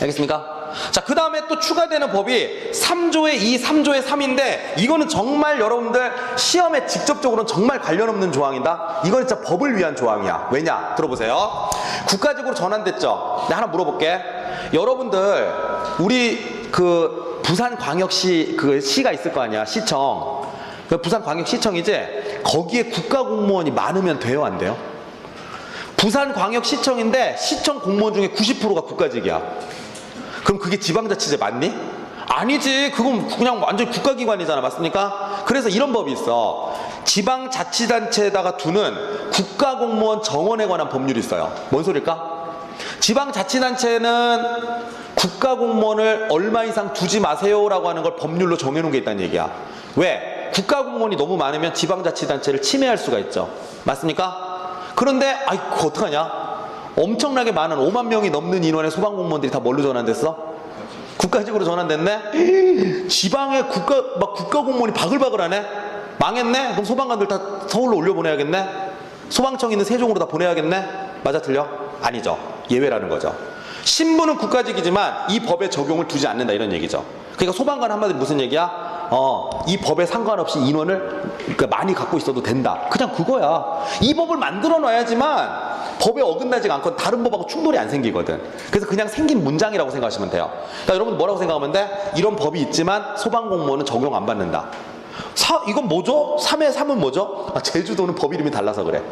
알겠습니까? 자, 그 다음에 또 추가되는 법이 3조의 2, 3조의 3인데 이거는 정말 여러분들 시험에 직접적으로는 정말 관련 없는 조항이다. 이건 진짜 법을 위한 조항이야. 왜냐? 들어보세요. 국가직으로 전환됐죠? 내가 하나 물어볼게. 여러분들 우리 그 부산광역시 그 시가 있을 거 아니야. 시청. 부산광역시청이지? 거기에 국가공무원이 많으면 돼요, 안 돼요? 부산광역시청인데 시청 공무원 중에 90%가 국가직이야. 그럼 그게 지방자치제 맞니? 아니지. 그건 그냥 완전 국가기관이잖아. 맞습니까? 그래서 이런 법이 있어. 지방자치단체에다가 두는 국가공무원 정원에 관한 법률이 있어요. 뭔 소릴까? 지방자치단체는 국가공무원을 얼마 이상 두지 마세요라고 하는 걸 법률로 정해놓은 게 있다는 얘기야. 왜? 국가공무원이 너무 많으면 지방자치단체를 침해할 수가 있죠. 맞습니까? 그런데 아이 그거 어떡하냐? 엄청나게 많은 5만 명이 넘는 인원의 소방공무원들이 다 뭘로 전환됐어? 국가직으로 전환됐네? 지방에 국가공무원이 바글바글하네? 망했네? 그럼 소방관들 다 서울로 올려보내야겠네? 소방청 있는 세종으로 다 보내야겠네? 맞아 틀려? 아니죠. 예외라는 거죠. 신분은 국가직이지만 이 법에 적용을 두지 않는다 이런 얘기죠. 그러니까 소방관 한마디로 무슨 얘기야? 이 법에 상관없이 인원을 그러니까 많이 갖고 있어도 된다. 그냥 그거야. 이 법을 만들어 놔야지만 법에 어긋나지 않고 다른 법하고 충돌이 안 생기거든. 그래서 그냥 생긴 문장이라고 생각하시면 돼요. 그러니까 여러분 뭐라고 생각하면 돼? 이런 법이 있지만 소방공무원은 적용 안 받는다. 이건 뭐죠? 3의 3은 뭐죠? 제주도는 법 이름이 달라서 그래.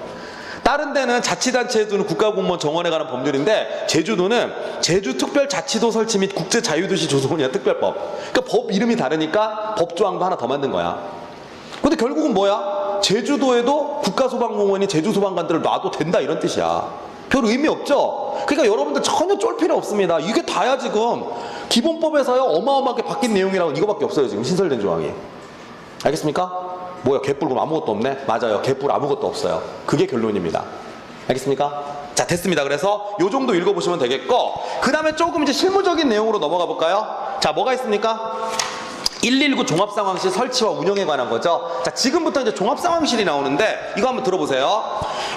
다른 데는 자치단체에 두는 국가공무원 정원에 관한 법률인데 제주도는 제주특별자치도 설치 및 국제자유도시 조성이야 특별법. 그러니까 법 이름이 다르니까 법조항도 하나 더 만든 거야. 근데 결국은 뭐야? 제주도에도 국가소방공무원이 제주소방관들을 놔도 된다 이런 뜻이야. 별 의미 없죠? 그러니까 여러분들 전혀 쫄 필요 없습니다. 이게 다야 지금 기본법에서요 어마어마하게 바뀐 내용이라고 이거밖에 없어요 지금 신설된 조항이. 알겠습니까? 뭐야 개뿔 그럼 아무것도 없네? 맞아요. 개뿔 아무것도 없어요. 그게 결론입니다. 알겠습니까? 자 됐습니다. 그래서 요 정도 읽어보시면 되겠고 그 다음에 조금 이제 실무적인 내용으로 넘어가 볼까요? 자 뭐가 있습니까? 119 종합상황실 설치와 운영에 관한 거죠. 자 지금부터 이제 종합상황실이 나오는데 이거 한번 들어보세요.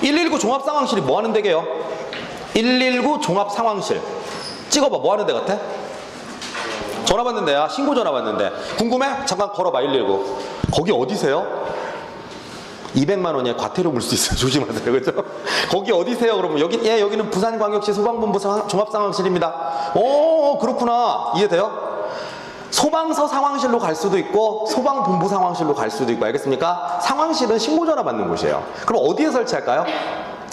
119 종합상황실이 뭐 하는 데게요? 119 종합상황실 찍어봐. 뭐 하는 데 같아? 전화 받는 데야. 신고 전화 받는데. 궁금해? 잠깐 걸어봐. 119 거기 어디세요? 200만 원이야. 과태료 물 수 있어요. 조심하세요. 그죠? 거기 어디세요? 그러면 여기는 부산광역시 소방본부 종합상황실입니다. 오 그렇구나. 이해돼요? 소방서 상황실로 갈 수도 있고 소방본부 상황실로 갈 수도 있고. 알겠습니까? 상황실은 신고 전화 받는 곳이에요. 그럼 어디에 설치할까요?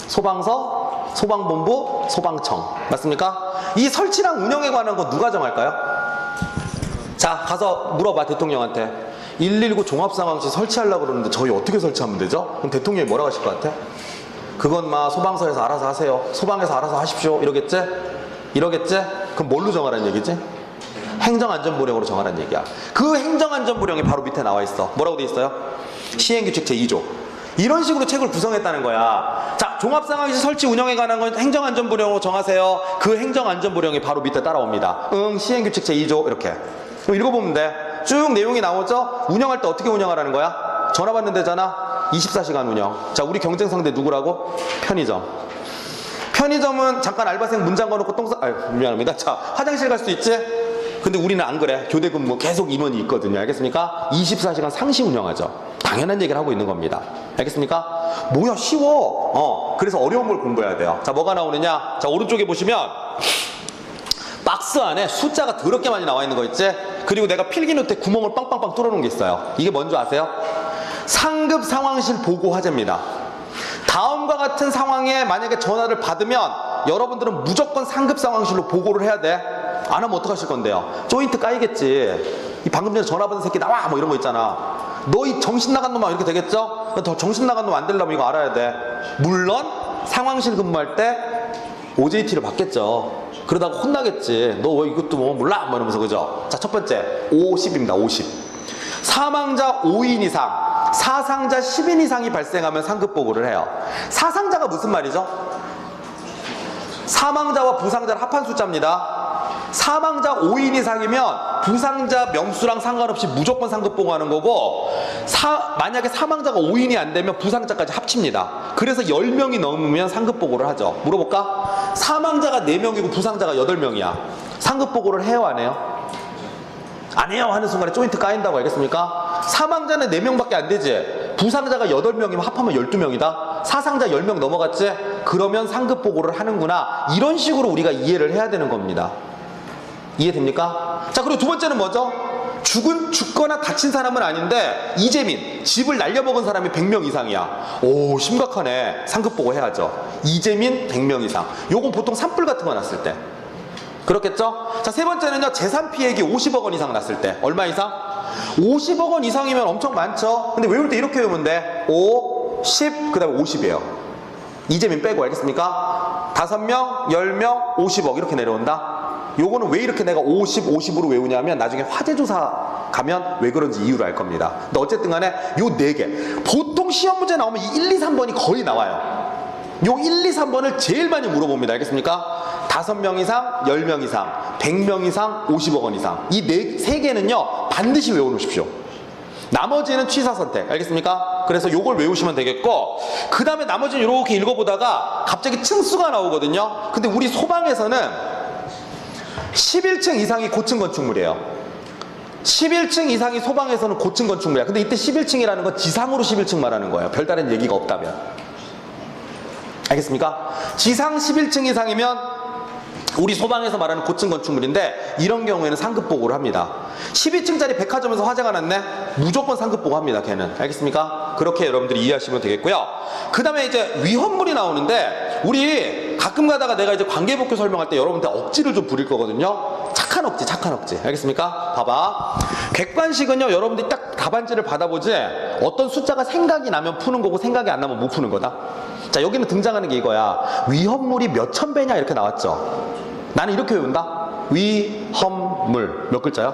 소방서, 소방본부, 소방청. 맞습니까? 이 설치랑 운영에 관한 거 누가 정할까요? 자 가서 물어봐 대통령한테. 119 종합상황실 설치하려고 그러는데 저희 어떻게 설치하면 되죠? 그럼 대통령이 뭐라고 하실 것 같아? 그건 소방서에서 알아서 하세요. 소방에서 알아서 하십시오. 이러겠지? 그럼 뭘로 정하라는 얘기지? 행정안전부령으로 정하라는 얘기야. 그 행정안전부령이 바로 밑에 나와 있어. 뭐라고 돼 있어요? 시행규칙 제2조. 이런 식으로 책을 구성했다는 거야. 자, 종합상황실 설치 운영에 관한 건 행정안전부령으로 정하세요. 그 행정안전부령이 바로 밑에 따라옵니다. 시행규칙 제2조 이렇게. 그럼 읽어보면 돼. 쭉 내용이 나오죠? 운영할 때 어떻게 운영하라는 거야? 전화 받는 데잖아. 24시간 운영. 자, 우리 경쟁 상대 누구라고? 편의점 편의점은 잠깐 알바생 문장 걸어놓고 미안합니다. 자, 화장실 갈 수 있지? 근데 우리는 안 그래. 교대 근무 계속 임원이 있거든요. 알겠습니까? 24시간 상시 운영하죠. 당연한 얘기를 하고 있는 겁니다. 알겠습니까? 뭐야, 쉬워. 그래서 어려운 걸 공부해야 돼요. 자, 뭐가 나오느냐? 자, 오른쪽에 보시면 박스 안에 숫자가 더럽게 많이 나와 있는 거 있지? 그리고 내가 필기노트에 구멍을 빵빵빵 뚫어놓은 게 있어요. 이게 뭔지 아세요? 상급 상황실 보고 화제입니다. 다음과 같은 상황에 만약에 전화를 받으면 여러분들은 무조건 상급 상황실로 보고를 해야 돼. 안 하면 어떡하실 건데요? 조인트 까이겠지. 이 방금 전에 전화 받은 새끼 나와! 뭐 이런 거 있잖아. 너 이 정신 나간 놈아 이렇게 되겠죠? 더 정신 나간 놈 안 되려면 이거 알아야 돼. 물론 상황실 근무할 때 OJT를 받겠죠. 그러다가 혼나겠지. 너 왜 이것도 뭐 몰라? 뭐 이러면서, 그죠? 자, 첫 번째 50입니다. 50. 사망자 5인 이상, 사상자 10인 이상이 발생하면 상급 보고를 해요. 사상자가 무슨 말이죠? 사망자와 부상자를 합한 숫자입니다. 사망자 5인 이상이면 부상자 명수랑 상관없이 무조건 상급 보고하는 거고, 만약에 사망자가 5인이 안 되면 부상자까지 합칩니다. 그래서 10명이 넘으면 상급 보고를 하죠. 물어볼까? 사망자가 4명이고 부상자가 8명이야. 상급 보고를 해요, 안 해요? 안 해요 하는 순간에 조인트 까인다고. 알겠습니까? 사망자는 4명밖에 안 되지. 부상자가 8명이면 합하면 12명이다. 사상자 10명 넘어갔지? 그러면 상급 보고를 하는구나. 이런 식으로 우리가 이해를 해야 되는 겁니다. 이해됩니까? 자, 그리고 두 번째는 뭐죠? 죽거나 다친 사람은 아닌데 이재민, 집을 날려먹은 사람이 100명 이상이야. 오, 심각하네. 상급 보고 해야죠. 이재민 100명 이상. 요건 보통 산불 같은 거 났을 때 그렇겠죠? 자, 세 번째는요, 재산 피해액이 50억 원 이상 났을 때. 얼마 이상? 50억 원 이상이면 엄청 많죠? 근데 외울 때 이렇게 외우면 돼. 5, 10, 그 다음에 50이에요. 이재민 빼고. 알겠습니까? 5명, 10명, 50억 이렇게 내려온다. 요거는 왜 이렇게 내가 50, 50으로 외우냐면 나중에 화재조사 가면 왜 그런지 이유를 알 겁니다. 근데 어쨌든 간에 요 4개. 보통 시험 문제 나오면 이 1, 2, 3번이 거의 나와요. 요 1, 2, 3번을 제일 많이 물어봅니다. 알겠습니까? 5명 이상, 10명 이상, 100명 이상, 50억 원 이상. 이 3개는요, 반드시 외워놓으십시오. 나머지는 취사 선택. 알겠습니까? 그래서 요걸 외우시면 되겠고, 그 다음에 나머지는 이렇게 읽어보다가 갑자기 층수가 나오거든요. 근데 우리 소방에서는 11층 이상이 고층 건축물이에요. 11층 이상이 소방에서는 고층 건축물이야. 근데 이때 11층이라는 건 지상으로 11층 말하는 거예요. 별다른 얘기가 없다면. 알겠습니까? 지상 11층 이상이면 우리 소방에서 말하는 고층 건축물인데, 이런 경우에는 상급 보고를 합니다. 12층짜리 백화점에서 화재가 났네? 무조건 상급 보고합니다, 걔는. 알겠습니까? 그렇게 여러분들이 이해하시면 되겠고요. 그 다음에 이제 위험물이 나오는데, 우리 가끔 가다가 내가 이제 관계복귀 설명할 때 여러분들 억지를 좀 부릴 거거든요. 착한 억지, 착한 억지. 알겠습니까? 봐봐. 객관식은요, 여러분들이 딱 답안지를 받아보지, 어떤 숫자가 생각이 나면 푸는 거고 생각이 안 나면 못 푸는 거다. 자, 여기는 등장하는 게 이거야. 위험물이 몇 천 배냐 이렇게 나왔죠. 나는 이렇게 외운다. 위험물 몇 글자야?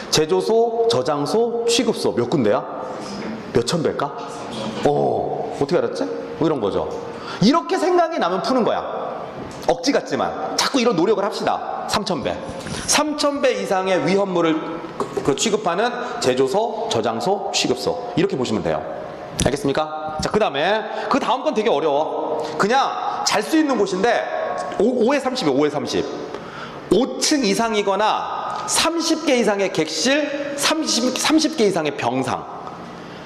제조소, 저장소, 취급소 몇 군데야? 몇 천 배일까? 어떻게 알았지? 뭐 이런 거죠. 이렇게 생각이 나면 푸는 거야. 억지 같지만 자꾸 이런 노력을 합시다. 3,000배 3,000배 이상의 위험물을 취급하는 제조소, 저장소, 취급소, 이렇게 보시면 돼요. 알겠습니까? 자, 그 다음에 그 다음 건 되게 어려워. 그냥 잘 수 있는 곳인데 5에 30이에요. 5에 30. 5층 이상이거나 30개 이상의 객실, 30개 이상의 병상.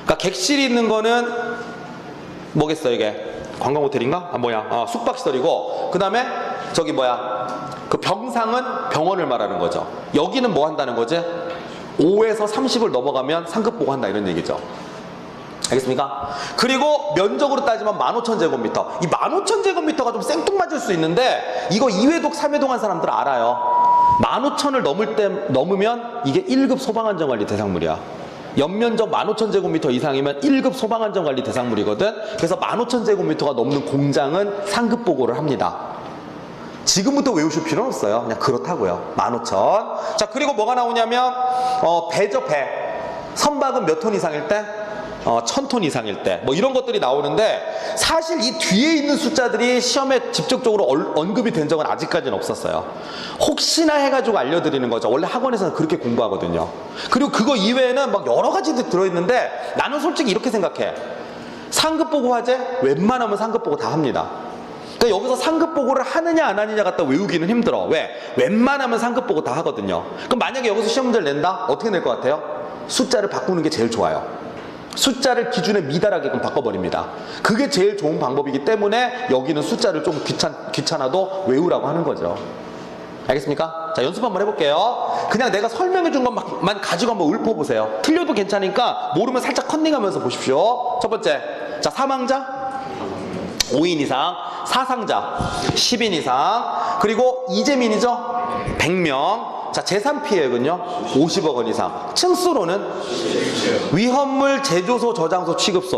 그러니까 객실이 있는 거는 뭐겠어, 이게? 관광호텔인가? 숙박시설이고, 그 다음에 저기 그 병상은 병원을 말하는 거죠. 여기는 뭐 한다는 거지? 5에서 30을 넘어가면 상급 보고 한다, 이런 얘기죠. 알겠습니까? 그리고 면적으로 따지면 15,000제곱미터. 이 15,000제곱미터가 좀 생뚱맞을 수 있는데, 이거 2회독, 3회독 한 사람들 알아요. 15,000을 넘으면 이게 1급 소방안전관리 대상물이야. 연면적 15,000제곱미터 이상이면 1급 소방안전관리 대상물이거든. 그래서 15,000제곱미터가 넘는 공장은 상급 보고를 합니다. 지금부터 외우실 필요는 없어요. 그냥 그렇다고요. 15,000. 자, 그리고 뭐가 나오냐면 배죠, 배. 선박은 몇 톤 이상일 때? 1,000톤 이상일 때, 뭐 이런 것들이 나오는데, 사실 이 뒤에 있는 숫자들이 시험에 직접적으로 언급이 된 적은 아직까지는 없었어요. 혹시나 해가지고 알려드리는 거죠. 원래 학원에서는 그렇게 공부하거든요. 그리고 그거 이외에는 막 여러 가지들 들어있는데, 나는 솔직히 이렇게 생각해. 상급 보고 화재 웬만하면 상급 보고 다 합니다. 그러니까 그러니까 여기서 상급 보고를 하느냐 안 하느냐 갖다 외우기는 힘들어. 왜? 웬만하면 상급 보고 다 하거든요. 그럼 만약에 여기서 시험 문제를 낸다? 어떻게 낼 것 같아요? 숫자를 바꾸는 게 제일 좋아요. 숫자를 기준에 미달하게끔 바꿔버립니다. 그게 제일 좋은 방법이기 때문에 여기는 숫자를 좀 귀찮아도 외우라고 하는 거죠. 알겠습니까? 자, 연습 한번 해볼게요. 그냥 내가 설명해 준 것만 가지고 한번 읊어보세요. 틀려도 괜찮으니까 모르면 살짝 컨닝하면서 보십시오. 첫 번째, 자, 사망자 5인 이상, 사상자 10인 이상, 그리고 이재민이죠 100명. 자, 재산 피해액은요 50억 원 이상. 층수로는 위험물, 제조소, 저장소, 취급소.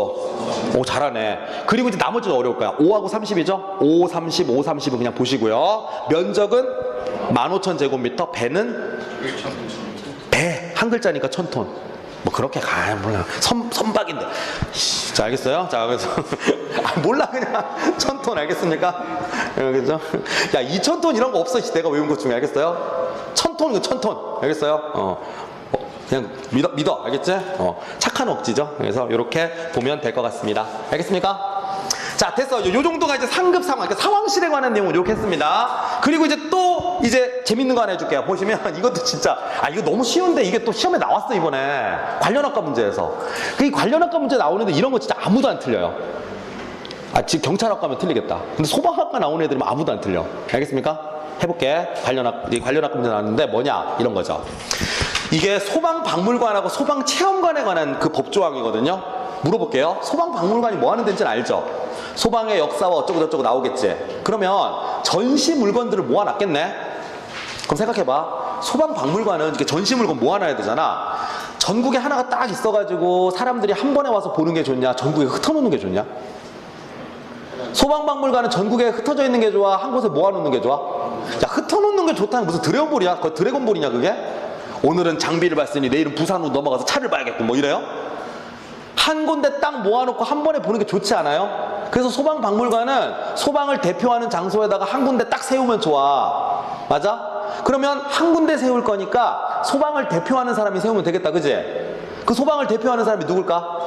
오, 잘하네. 그리고 이제 나머지는 어려울 거야. 5하고 30이죠 5, 30, 5, 30은 그냥 보시고요. 면적은 15,000제곱미터, 배는 배 한 글자니까 1000톤. 뭐 그렇게 가야 몰라. 선박인데. 자, 알겠어요? 자, 그래서 몰라 그냥 1000톤 알겠습니까? 그죠? 야, 2000톤 이런 거 없어. 내가 외운 것 중에. 알겠어요? 1000톤, 1000톤. 알겠어요? 그냥 믿어. 알겠지? 착한 억지죠. 그래서 이렇게 보면 될 것 같습니다. 알겠습니까? 자, 됐어. 요 정도가 이제 상급 상황, 그러니까 상황실에 관한 내용을 이렇게 했습니다. 그리고 이제 재밌는 거 하나 해줄게요. 보시면 이것도 진짜, 이거 너무 쉬운데 이게 또 시험에 나왔어, 이번에. 관련학과 문제에서. 이 관련학과 문제 나오는데 이런 거 진짜 아무도 안 틀려요. 지금 경찰학과 하면 틀리겠다. 근데 소방학과 나오는 애들은 아무도 안 틀려. 알겠습니까? 해볼게. 관련학과 문제 나왔는데 뭐냐? 이런 거죠. 이게 소방박물관하고 소방체험관에 관한 그 법조항이거든요. 물어볼게요. 소방박물관이 뭐 하는 데인지는 알죠? 소방의 역사와 어쩌고저쩌고 나오겠지. 그러면 전시 물건들을 모아놨겠네. 그럼 생각해봐. 소방박물관은 이렇게 전시 물건 모아놔야 되잖아. 전국에 하나가 딱 있어가지고 사람들이 한 번에 와서 보는 게 좋냐, 전국에 흩어놓는 게 좋냐? 소방박물관은 전국에 흩어져 있는 게 좋아, 한 곳에 모아놓는 게 좋아? 야, 흩어놓는 게 좋다는 무슨 드래곤볼이야? 그거 드래곤볼이냐 그게? 오늘은 장비를 봤으니 내일은 부산으로 넘어가서 차를 봐야겠고 뭐 이래요? 한 군데 딱 모아놓고 한 번에 보는 게 좋지 않아요? 그래서 소방박물관은 소방을 대표하는 장소에다가 한 군데 딱 세우면 좋아. 맞아? 그러면 한 군데 세울 거니까 소방을 대표하는 사람이 세우면 되겠다, 그지? 그 소방을 대표하는 사람이 누굴까?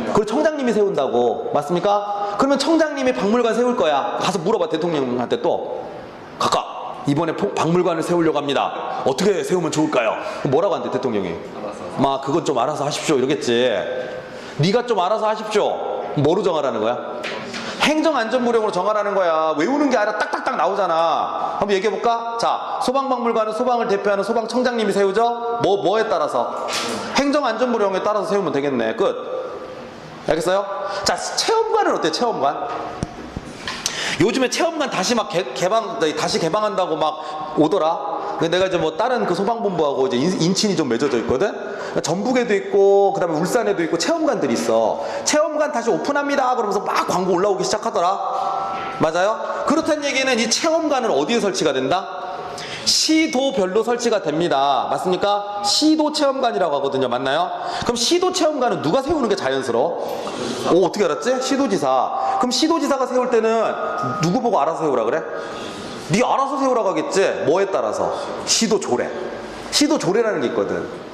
그걸 청장님이 세운다고. 맞습니까? 그러면 청장님이 박물관 세울 거야. 가서 물어봐, 대통령한테 또. 각각 이번에 박물관을 세우려고 합니다. 어떻게 세우면 좋을까요? 뭐라고 한대, 대통령이? 그건 좀 알아서 하십시오 이러겠지. 네가 좀 알아서 하십시오. 뭐로 정하라는 거야? 행정안전부령으로 정하라는 거야. 외우는 게 아니라 딱딱딱 나오잖아. 한번 얘기해볼까? 자, 소방박물관은 소방을 대표하는 소방청장님이 세우죠? 뭐에 따라서? 행정안전부령에 따라서 세우면 되겠네. 끝. 알겠어요? 자, 체험관은 어때? 체험관? 요즘에 체험관 다시 다시 개방한다고 막 오더라. 근데 내가 이제 뭐 다른 그 소방본부하고 이제 인친이 좀 맺어져 있거든? 전북에도 있고, 그 다음에 울산에도 있고, 체험관들이 있어. 체험관 다시 오픈합니다. 그러면서 막 광고 올라오기 시작하더라. 맞아요? 그렇다는 얘기는 이 체험관은 어디에 설치가 된다? 시도별로 설치가 됩니다. 맞습니까? 시도 체험관이라고 하거든요. 맞나요? 그럼 시도 체험관은 누가 세우는 게 자연스러워? 어떻게 알았지? 시도지사. 그럼 시도지사가 세울 때는 누구 보고 알아서 세우라 그래? 네 알아서 세우라고 하겠지? 뭐에 따라서? 시도조례. 시도조례라는 게 있거든.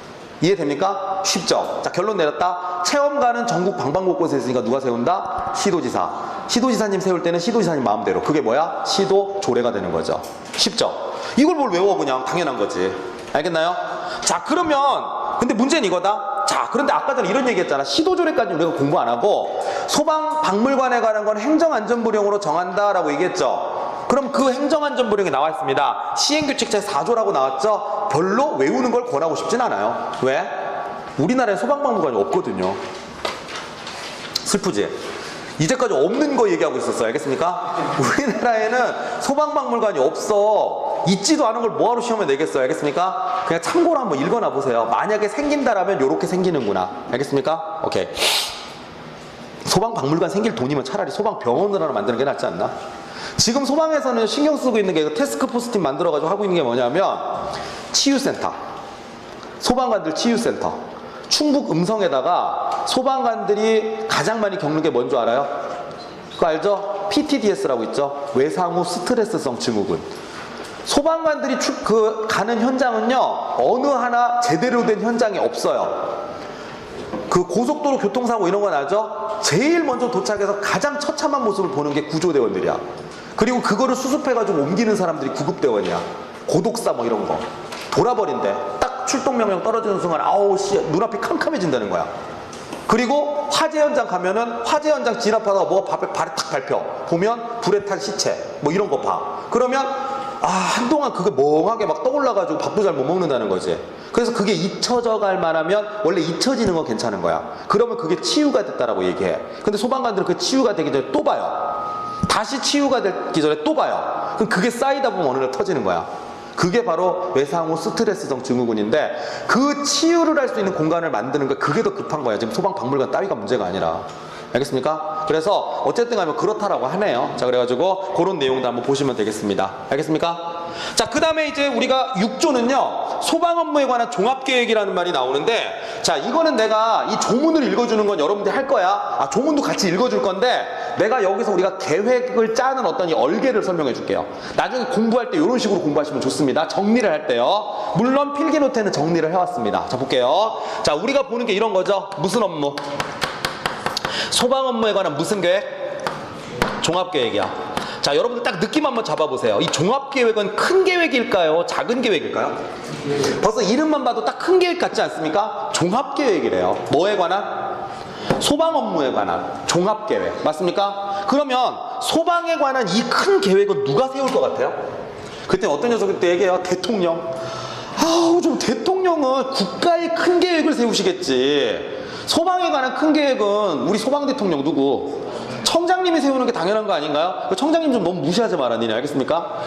이해됩니까? 쉽죠? 자, 결론 내렸다. 체험관은 전국 방방곳곳에 있으니까 누가 세운다? 시도지사. 시도지사님 세울 때는 시도지사님 마음대로. 그게 뭐야? 시도조례가 되는 거죠. 쉽죠? 이걸 뭘 외워? 그냥 당연한 거지. 알겠나요? 자, 그러면 근데 문제는 이거다. 자, 그런데 아까 전에 이런 얘기 했잖아. 시도조례까지 우리가 공부 안 하고 소방박물관에 관한 건 행정안전부령으로 정한다라고 얘기했죠. 그럼 그 행정안전부령이 나와 있습니다. 시행규칙 제4조라고 나왔죠. 별로 외우는 걸 권하고 싶진 않아요. 왜? 우리나라에 소방박물관이 없거든요. 슬프지? 이제까지 없는 거 얘기하고 있었어요. 알겠습니까? 우리나라에는 소방박물관이 없어. 있지도 않은 걸 뭐하러 시험에 내겠어요. 알겠습니까? 그냥 참고로 한번 읽어놔 보세요. 만약에 생긴다라면 요렇게 생기는구나. 알겠습니까? 오케이. 소방박물관 생길 돈이면 차라리 소방병원을 하나 만드는 게 낫지 않나? 지금 소방에서는 신경 쓰고 있는 게 태스크포스팀 만들어가지고 하고 있는 게 뭐냐면 치유센터. 소방관들 치유센터. 충북 음성에다가 소방관들이 가장 많이 겪는 게 뭔지 알아요? 그거 알죠? PTDS라고 있죠? 외상 후 스트레스성 증후군. 소방관들이 가는 현장은요, 어느 하나 제대로 된 현장이 없어요. 그 고속도로 교통사고 이런 건 알죠? 제일 먼저 도착해서 가장 처참한 모습을 보는 게 구조대원들이야. 그리고 그거를 수습해가지고 옮기는 사람들이 구급대원이야. 고독사 뭐 이런 거. 돌아버린대. 딱 출동명령 떨어지는 순간 아우 씨 눈앞이 캄캄해진다는 거야. 그리고 화재 현장 가면은 화재 현장 진압하다가 뭐가 발에 탁 밟혀. 보면 불에 탄 시체 뭐 이런 거 봐. 그러면 한동안 그게 멍하게 막 떠올라가지고 밥도 잘 못 먹는다는 거지. 그래서 그게 잊혀져 갈 만하면 원래 잊혀지는 건 괜찮은 거야. 그러면 그게 치유가 됐다라고 얘기해. 근데 소방관들은 그 치유가 되기 전에 또 봐요. 다시 치유가 되기 전에 또 봐요. 그럼 그게 쌓이다 보면 어느 날 터지는 거야. 그게 바로 외상후 스트레스성 증후군인데 그 치유를 할 수 있는 공간을 만드는 거 그게 더 급한 거야. 지금 소방박물관 따위가 문제가 아니라. 알겠습니까? 그래서 어쨌든 가면 그렇다라고 하네요. 자, 그래가지고 그런 내용도 한번 보시면 되겠습니다. 알겠습니까? 자, 그 다음에 이제 우리가 6조는요 소방 업무에 관한 종합계획이라는 말이 나오는데, 자, 이거는 내가 이 조문을 읽어주는 건 여러분들이 할 거야. 조문도 같이 읽어줄 건데 내가 여기서 우리가 계획을 짜는 어떤 이 얼개를 설명해 줄게요. 나중에 공부할 때 이런 식으로 공부하시면 좋습니다. 정리를 할 때요. 물론 필기노트에는 정리를 해왔습니다. 자, 볼게요. 자, 우리가 보는 게 이런 거죠. 무슨 업무? 소방 업무에 관한 무슨 계획? 종합계획이야. 자, 여러분들 딱 느낌 한번 잡아보세요. 이 종합계획은 큰 계획일까요? 작은 계획일까요? 벌써 이름만 봐도 딱 큰 계획 같지 않습니까? 종합계획이래요. 뭐에 관한? 소방 업무에 관한 종합계획. 맞습니까? 그러면 소방에 관한 이 큰 계획은 누가 세울 것 같아요? 그때 어떤 녀석이 또 얘기해요. 대통령. 좀 대통령은 국가의 큰 계획을 세우시겠지. 소방에 관한 큰 계획은 우리 소방 대통령 누구? 청장님이 세우는 게 당연한 거 아닌가요? 청장님 좀 너무 무시하지 말아니네. 알겠습니까?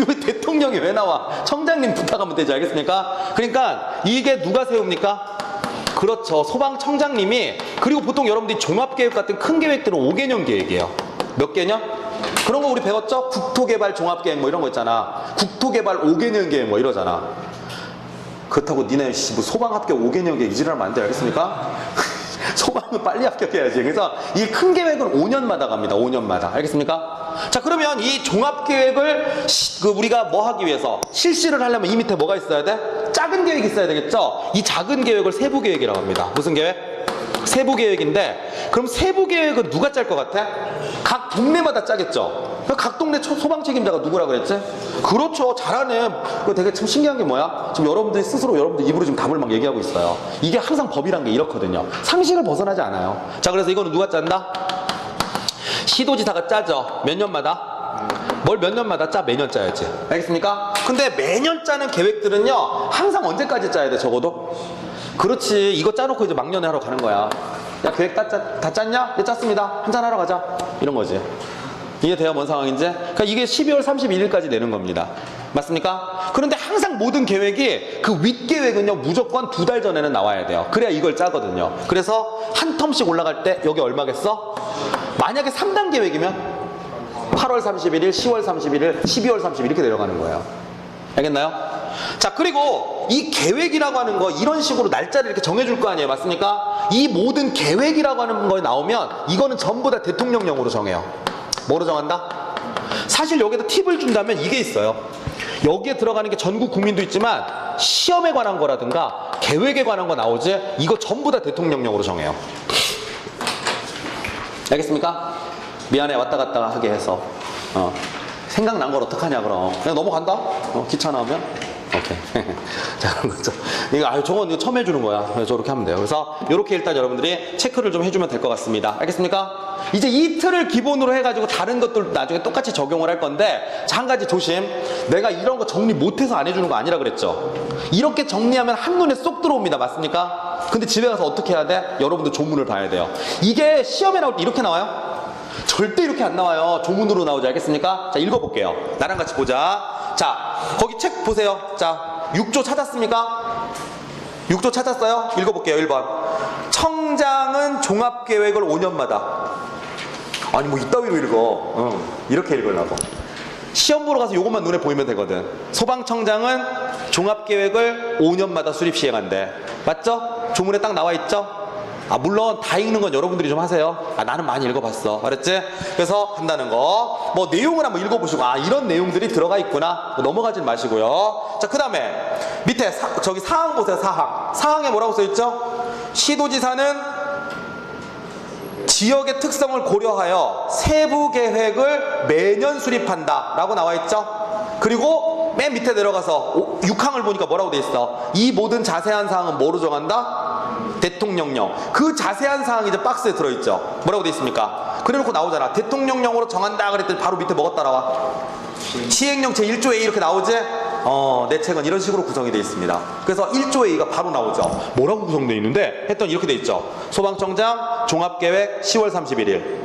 왜 대통령이 왜 나와? 청장님 부탁하면 되지. 알겠습니까? 그러니까 이게 누가 세웁니까? 그렇죠. 소방청장님이. 그리고 보통 여러분들이 종합계획 같은 큰 계획들은 5개년 계획이에요. 몇 개년? 그런 거 우리 배웠죠? 국토개발 종합계획 뭐 이런 거 있잖아. 국토개발 5개년 계획 뭐 이러잖아. 그렇다고 니네 뭐 소방 합격 5개년 계획 이지랄하면 안 돼. 알겠습니까? 소방은 빨리 합격해야지. 그래서 이 큰 계획은 5년마다 갑니다. 5년마다. 알겠습니까? 자, 그러면 이 종합계획을 우리가 뭐 하기 위해서 실시를 하려면 이 밑에 뭐가 있어야 돼? 작은 계획이 있어야 되겠죠? 이 작은 계획을 세부계획이라고 합니다. 무슨 계획? 세부계획인데, 그럼 세부계획은 누가 짤 것 같아? 각 동네마다 짜겠죠? 각 동네 소방 책임자가 누구라 그랬지? 그렇죠. 잘하네. 그거 되게 참 신기한 게 뭐야? 지금 여러분들이 스스로 여러분들 입으로 지금 답을 막 얘기하고 있어요. 이게 항상 법이란 게 이렇거든요. 상식을 벗어나지 않아요. 자, 그래서 이거는 누가 짠다? 시도지사가 짜죠. 몇 년마다? 뭘 몇 년마다 짜? 매년 짜야지. 알겠습니까? 근데 매년 짜는 계획들은요 항상 언제까지 짜야 돼? 적어도? 그렇지. 이거 짜놓고 이제 막년에 하러 가는 거야. 야, 계획 다 짰냐? 예, 짰습니다. 한잔 하러 가자. 이런 거지. 이게 돼야 뭔 상황인지? 그러니까 이게 12월 31일까지 내는 겁니다. 맞습니까? 그런데 항상 모든 계획이 그 윗계획은요 무조건 2달 전에는 나와야 돼요. 그래야 이걸 짜거든요. 그래서 한 텀씩 올라갈 때 여기 얼마겠어? 만약에 3단 계획이면 8월 31일, 10월 31일, 12월 30일 이렇게 내려가는 거예요. 알겠나요? 자, 그리고 이 계획이라고 하는 거 이런 식으로 날짜를 이렇게 정해줄 거 아니에요. 맞습니까? 이 모든 계획이라고 하는 거에 나오면 이거는 전부 다 대통령령으로 정해요. 뭐로 정한다? 사실 여기다 팁을 준다면 이게 있어요. 여기에 들어가는 게 전국 국민도 있지만 시험에 관한 거라든가 계획에 관한 거 나오지 이거 전부 다 대통령령으로 정해요. 알겠습니까? 미안해 왔다 갔다 하게 해서 생각난 걸 어떡하냐 그럼 그냥 넘어간다? 귀찮아하면? 오케이. 자, 그런 거죠. 저건 이거 처음 해주는 거야. 그래서 저렇게 하면 돼요. 그래서 이렇게 일단 여러분들이 체크를 좀 해주면 될 것 같습니다. 알겠습니까? 이제 이 틀을 기본으로 해가지고 다른 것들 나중에 똑같이 적용을 할 건데, 자, 한 가지 조심. 내가 이런 거 정리 못해서 안 해주는 거 아니라 그랬죠. 이렇게 정리하면 한눈에 쏙 들어옵니다. 맞습니까? 근데 집에 가서 어떻게 해야 돼? 여러분들 조문을 봐야 돼요. 이게 시험에 나올 때 이렇게 나와요? 절대 이렇게 안 나와요. 조문으로 나오지. 알겠습니까? 자, 읽어볼게요. 나랑 같이 보자. 자, 거기 책 보세요. 자, 6조 찾았습니까? 6조 찾았어요? 읽어볼게요. 1번. 청장은 종합계획을 5년마다. 아니 뭐 이따위로 읽어. 이렇게 읽으려고. 시험 보러 가서 요것만 눈에 보이면 되거든. 소방청장은 종합계획을 5년마다 수립 시행한대. 맞죠? 조문에 딱 나와 있죠? 물론 다 읽는 건 여러분들이 좀 하세요. 나는 많이 읽어봤어. 알았지? 그래서 한다는 거. 뭐 내용을 한번 읽어보시고 이런 내용들이 들어가 있구나. 넘어가지 마시고요. 자, 그 다음에 밑에 저기 사항 보세요. 사항. 사항에 뭐라고 써있죠? 시도지사는 지역의 특성을 고려하여 세부 계획을 매년 수립한다 라고 나와 있죠. 그리고 맨 밑에 내려가서 6항을 보니까 뭐라고 돼 있어? 이 모든 자세한 사항은 뭐로 정한다? 대통령령. 그 자세한 사항이 이제 박스에 들어있죠. 뭐라고 돼 있습니까? 그래놓고 나오잖아. 대통령령으로 정한다 그랬더니 바로 밑에 뭐가 따라와? 시행령 제1조 A 이렇게 나오지? 내 책은 이런 식으로 구성이 되어 있습니다. 그래서 1조 A가 바로 나오죠. 뭐라고 구성되어 있는데? 했더니 이렇게 되어 있죠. 소방청장 종합계획 10월 31일.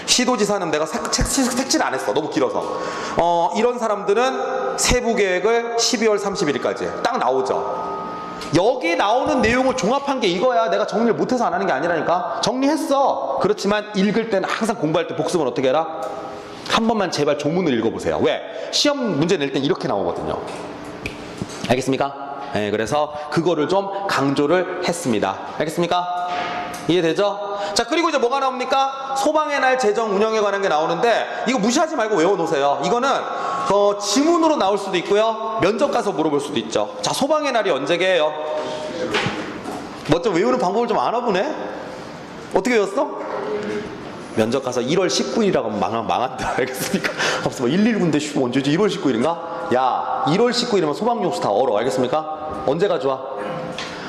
시도지사는 내가 색칠 안 했어. 너무 길어서. 이런 사람들은 세부계획을 12월 31일까지 딱 나오죠. 여기 나오는 내용을 종합한 게 이거야. 내가 정리를 못해서 안 하는 게 아니라니까. 정리했어. 그렇지만 읽을 때는 항상 공부할 때 복습은 어떻게 해라? 한 번만 제발 조문을 읽어보세요. 왜? 시험 문제 낼 땐 이렇게 나오거든요. 알겠습니까? 네, 그래서 그거를 좀 강조를 했습니다. 알겠습니까? 이해되죠? 자, 그리고 이제 뭐가 나옵니까? 소방의 날 재정 운영에 관한 게 나오는데 이거 무시하지 말고 외워놓으세요. 이거는 지문으로 나올 수도 있고요. 면접 가서 물어볼 수도 있죠. 자, 소방의 날이 언제게요? 뭐 좀 외우는 방법을 좀 알아보네? 어떻게 외웠어? 면접 가서 1월 19일이라고 하면 망한다. 알겠습니까? 없어. 뭐 119인데 언제지? 1월 19일인가? 야, 1월 19일이면 소방용수 다 얼어. 알겠습니까? 언제가 좋아?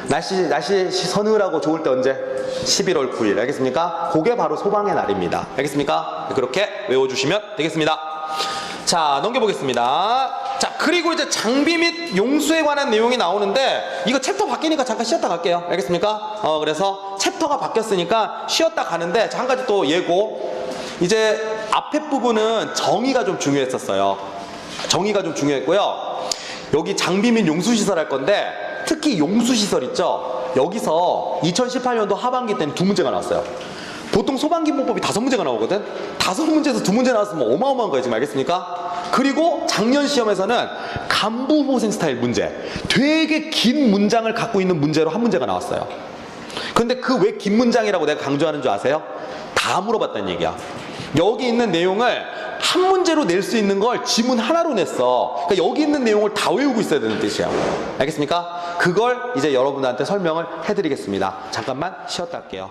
날씨 서늘하고 좋을 때 언제? 11월 9일. 알겠습니까? 그게 바로 소방의 날입니다. 알겠습니까? 그렇게 외워주시면 되겠습니다. 자, 넘겨보겠습니다. 자, 그리고 이제 장비 및 용수에 관한 내용이 나오는데 이거 챕터 바뀌니까 잠깐 쉬었다 갈게요. 알겠습니까? 그래서 챕터가 바뀌었으니까 쉬었다 가는데 자, 한 가지 또 예고. 이제 앞에 부분은 정의가 좀 중요했었어요. 정의가 좀 중요했고요. 여기 장비 및 용수시설 할 건데 특히 용수시설 있죠? 여기서 2018년도 하반기 때는 2문제가 나왔어요. 보통 소방기본법이 5문제가 나오거든? 5문제에서 2문제 나왔으면 어마어마한 거예요. 지금 알겠습니까? 그리고 작년 시험에서는 간부후보생 스타일 문제. 되게 긴 문장을 갖고 있는 문제로 한 문제가 나왔어요. 근데 그 왜 긴 문장이라고 내가 강조하는 줄 아세요? 다 물어봤다는 얘기야. 여기 있는 내용을 한 문제로 낼 수 있는 걸 지문 하나로 냈어. 그러니까 여기 있는 내용을 다 외우고 있어야 되는 뜻이야. 알겠습니까? 그걸 이제 여러분들한테 설명을 해드리겠습니다. 잠깐만 쉬었다 할게요.